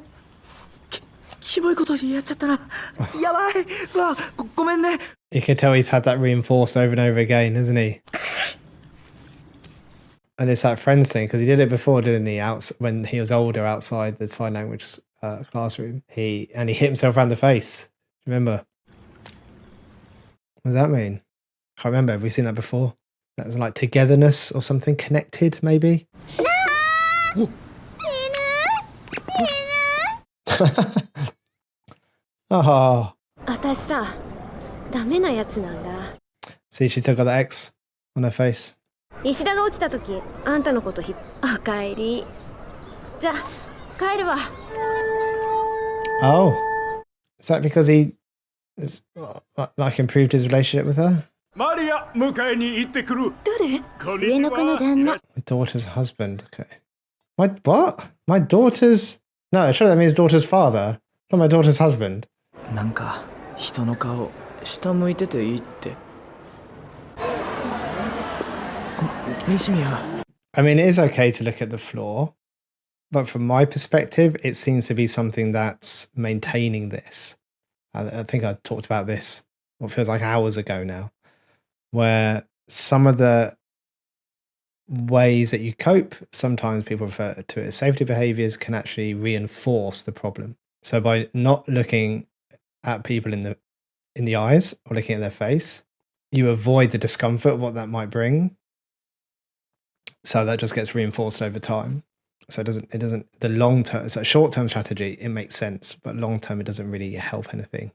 Speaker 7: キモいことやっちゃったな。やばい。ごめんね。
Speaker 1: You can tell he's had that reinforced over and over again, isn't he? And it's that friends thing, because he did it before, didn't he? When he was older, outside the sign language classroom, he hit himself around the face. Remember? What does that mean? I can't remember. Have we seen that before? That was like togetherness or something, connected, maybe. Oh.
Speaker 2: 私さ、ダメなやつなんだ。
Speaker 1: See, she still got the X on her face.
Speaker 2: 石田が落ちた時、あんたのことおかえり。じゃあ、帰るわ。
Speaker 1: Oh. Is that because he like improved his relationship with her?
Speaker 4: マリア、迎えに行ってくる。
Speaker 2: 誰？上の子の旦那。
Speaker 1: My daughter's husband. Okay. What? My daughter's... No, surely that means daughter's father. Not my daughter's husband.
Speaker 7: なんか人の顔下向いてていいって。西宮。
Speaker 1: I mean, it is okay to look at the floor, but from my perspective, it seems to be something that's maintaining this. I think I talked about this, what feels like hours ago now, where some of the ways that you cope, sometimes people refer to it as safety behaviors, can actually reinforce the problem. So by not looking at people in the eyes or looking at their face, you avoid the discomfort, what that might bring. So that just gets reinforced over time. So it doesn't, the long term, so short term strategy, it makes sense, but long term, it doesn't really help anything.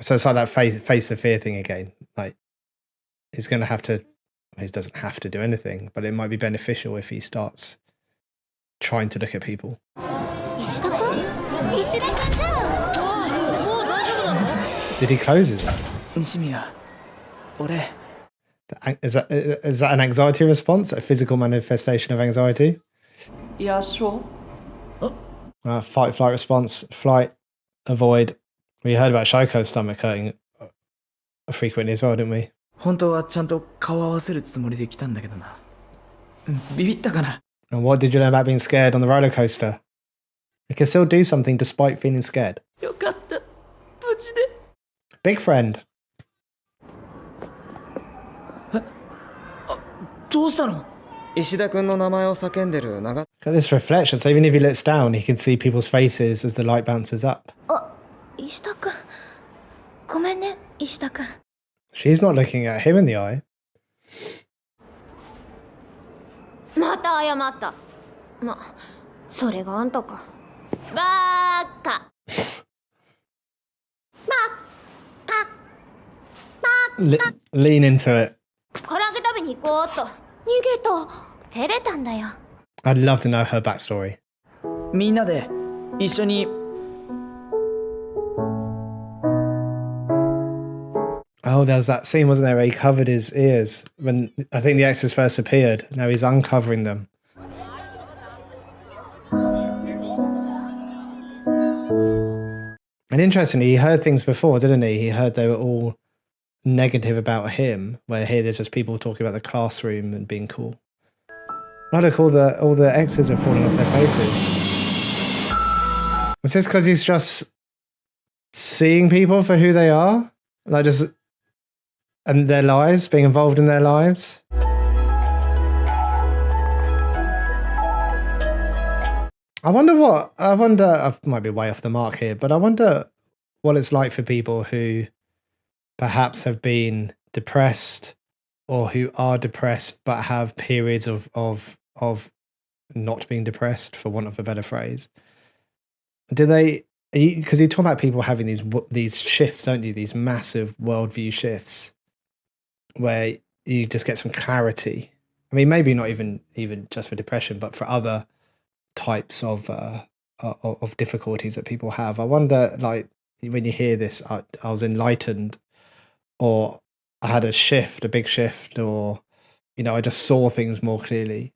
Speaker 1: So it's like that face the fear thing again. Like, he's going to have to, he doesn't have to do anything, but it might be beneficial if he starts trying to look at people. Did he close his eyes? Is that an anxiety response? A physical manifestation of anxiety?
Speaker 8: Yeah, sure.
Speaker 1: Fight, flight response, flight, avoid. We heard about Shoko's stomach hurting frequently as well, didn't we?
Speaker 7: 本当はちゃんと顔合わせるつもりで来たんだけどな。ビビったかな。
Speaker 1: And what did you learn about being scared on the roller coaster? You can still do something despite feeling scared.
Speaker 8: よかった。無事で。
Speaker 1: Big friend.
Speaker 7: どうしたの？
Speaker 9: 石田君の名前を叫んでる長。
Speaker 1: Look at this reflection. So even if he looks down, he can see people's faces as the light bounces up.
Speaker 2: 石田君。ごめんね、石田君。
Speaker 1: She's not looking at him in the eye.
Speaker 2: また謝った。それがあんたか。バーカ。
Speaker 1: Lean into it.
Speaker 2: 唐揚げ食べに行こうっと。逃げた。照れたんだよ。
Speaker 1: I'd love to know her backstory.
Speaker 7: みんなで一緒に。
Speaker 1: Oh, there was that scene, wasn't there, where he covered his ears when I think the exes first appeared. Now he's uncovering them. And interestingly, he heard things before, didn't he? He heard they were all negative about him, where here there's just people talking about the classroom and being cool. Oh, look, all the exes are falling off their faces. Was this because he's just seeing people for who they are? Like just... and their lives, being involved in their lives. I might be way off the mark here, but I wonder what it's like for people who perhaps have been depressed or who are depressed but have periods of not being depressed, for want of a better phrase. Do they, because you talk about people having these shifts, don't you? These massive worldview shifts where you just get some clarity. I mean, maybe not even just for depression, but for other types of difficulties that people have. I wonder, like, when you hear this, I was enlightened, or I had a big shift, or, I just saw things more clearly.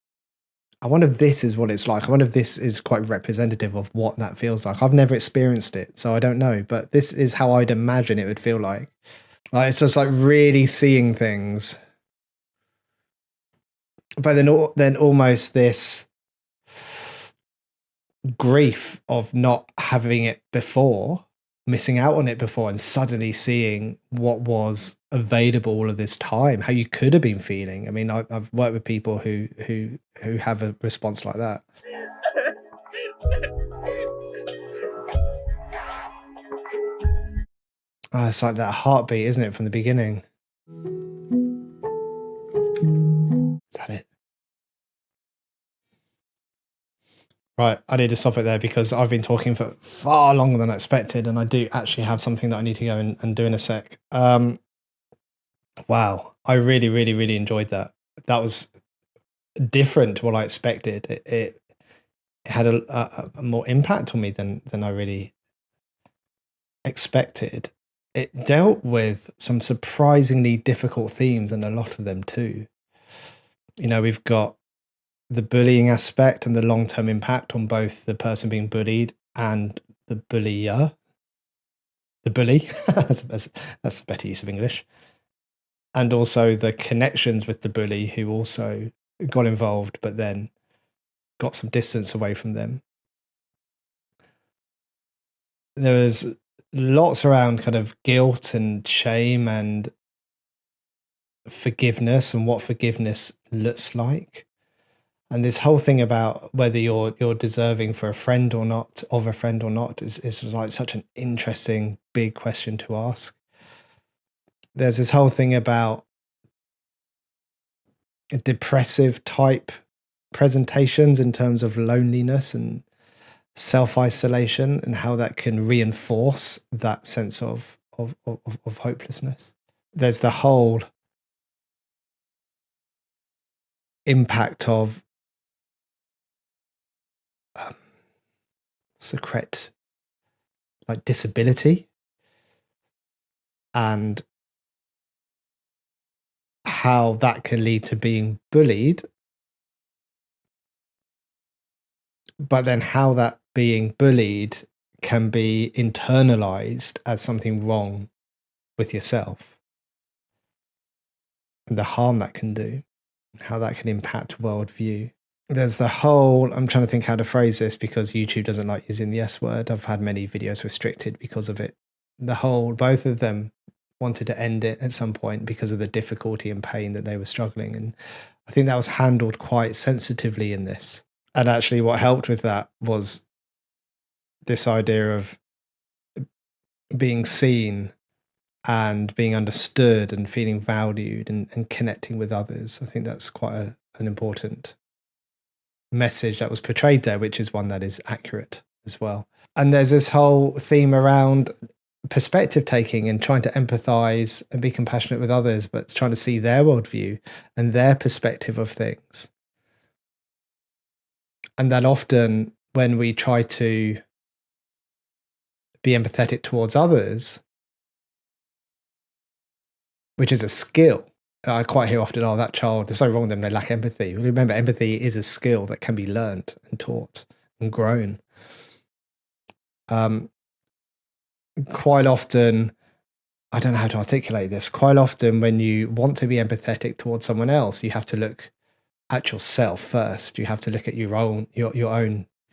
Speaker 1: I wonder if this is what it's like. I wonder if this is quite representative of what that feels like. I've never experienced it, so I don't know, but this is how I'd imagine it would feel like. Like, it's just like really seeing things. But then almost this grief of not having it before, missing out on it before, and suddenly seeing what was available all of this time, how you could have been feeling. I mean, I've worked with people who have a response like that. Oh, it's like that heartbeat, isn't it, from the beginning? Is that it? Right, I need to stop it there because I've been talking for far longer than I expected, and I do actually have something that I need to go and do in a sec. Wow, I really, really, really enjoyed that. That was different to what I expected. It had a more impact on me than I really expected. It dealt with some surprisingly difficult themes, and a lot of them too. We've got the bullying aspect and the long-term impact on both the person being bullied and the bullier. The bully, that's a better use of English. And also the connections with the bully who also got involved, but then got some distance away from them. There was lots around kind of guilt and shame and forgiveness and what forgiveness looks like. And this whole thing about whether you're deserving for a friend or not, of a friend or not, is like such an interesting big question to ask. There's this whole thing about depressive type presentations in terms of loneliness and self-isolation and how that can reinforce that sense of hopelessness. There's the whole impact of what's the correct, like, disability, and how that can lead to being bullied, but then how that being bullied can be internalized as something wrong with yourself, and the harm that can do, how that can impact worldview. There's the whole, I'm trying to think how to phrase this because YouTube doesn't like using the S word. I've had many videos restricted because of it. The whole, both of them wanted to end it at some point because of the difficulty and pain that they were struggling. And I think that was handled quite sensitively in this. And actually what helped with that was this idea of being seen and being understood and feeling valued and connecting with others. I think that's quite an important message that was portrayed there, which is one that is accurate as well. And there's this whole theme around perspective taking and trying to empathize and be compassionate with others, but trying to see their worldview and their perspective of things. And that often when we try to be empathetic towards others, which is a skill, I quite hear often, oh, that child, there's something wrong with them, they lack empathy. Remember, empathy is a skill that can be learned and taught and grown. Quite often, I don't know how to articulate this, quite often when you want to be empathetic towards someone else, you have to look at yourself first. You have to look at your own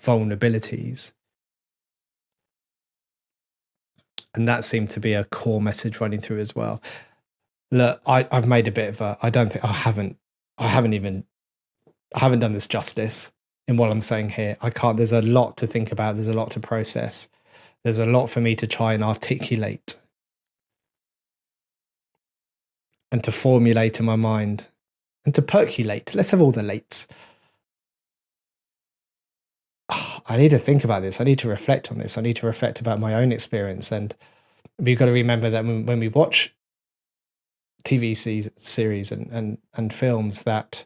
Speaker 1: vulnerabilities. And that seemed to be a core message running through as well. Look, I've made a bit of a, I don't think, I haven't done this justice in what I'm saying here. I can't, there's a lot to think about. There's a lot to process. There's a lot for me to try and articulate and to formulate in my mind and to percolate. Let's have all the lates. I need to think about this. I need to reflect on this. I need to reflect about my own experience. And we've got to remember that when we watch TV series and films, that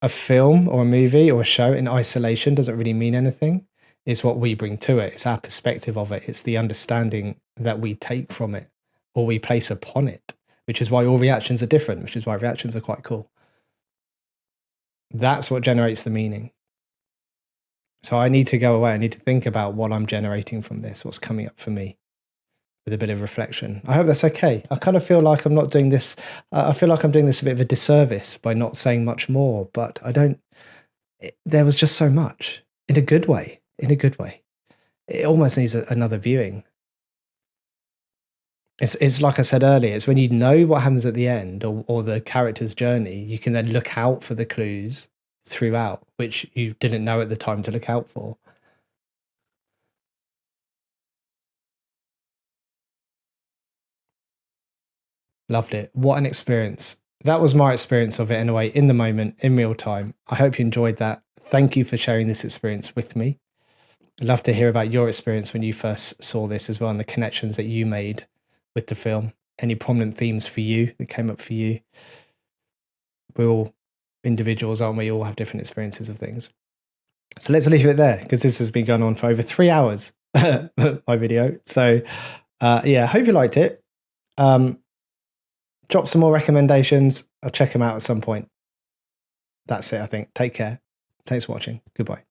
Speaker 1: a film or a movie or a show in isolation doesn't really mean anything. It's what we bring to it. It's our perspective of it. It's the understanding that we take from it or we place upon it, which is why all reactions are different, which is why reactions are quite cool. That's what generates the meaning. So I need to go away. I need to think about what I'm generating from this, what's coming up for me, with a bit of reflection. I hope that's okay. I kind of feel like I'm not doing this. I feel like I'm doing this a bit of a disservice by not saying much more, but I don't, there was just so much in a good way, It almost needs another viewing. It's like I said earlier, it's when you know what happens at the end or the character's journey, you can then look out for the clues throughout, which you didn't know at the time to look out for. Loved it. What an experience. That was my experience of it in a way, in the moment, in real time. I hope you enjoyed that. Thank you for sharing this experience with me. I'd love to hear about your experience when you first saw this as well, and the connections that you made with the film. Any prominent themes for you that came up for you? We're all individuals, aren't we? All have different experiences of things. So let's leave it there, because this has been going on for over 3 hours, my video. So yeah, hope you liked it. Drop some more recommendations. I'll check them out at some point. That's it, I think. Take care. Thanks for watching. Goodbye.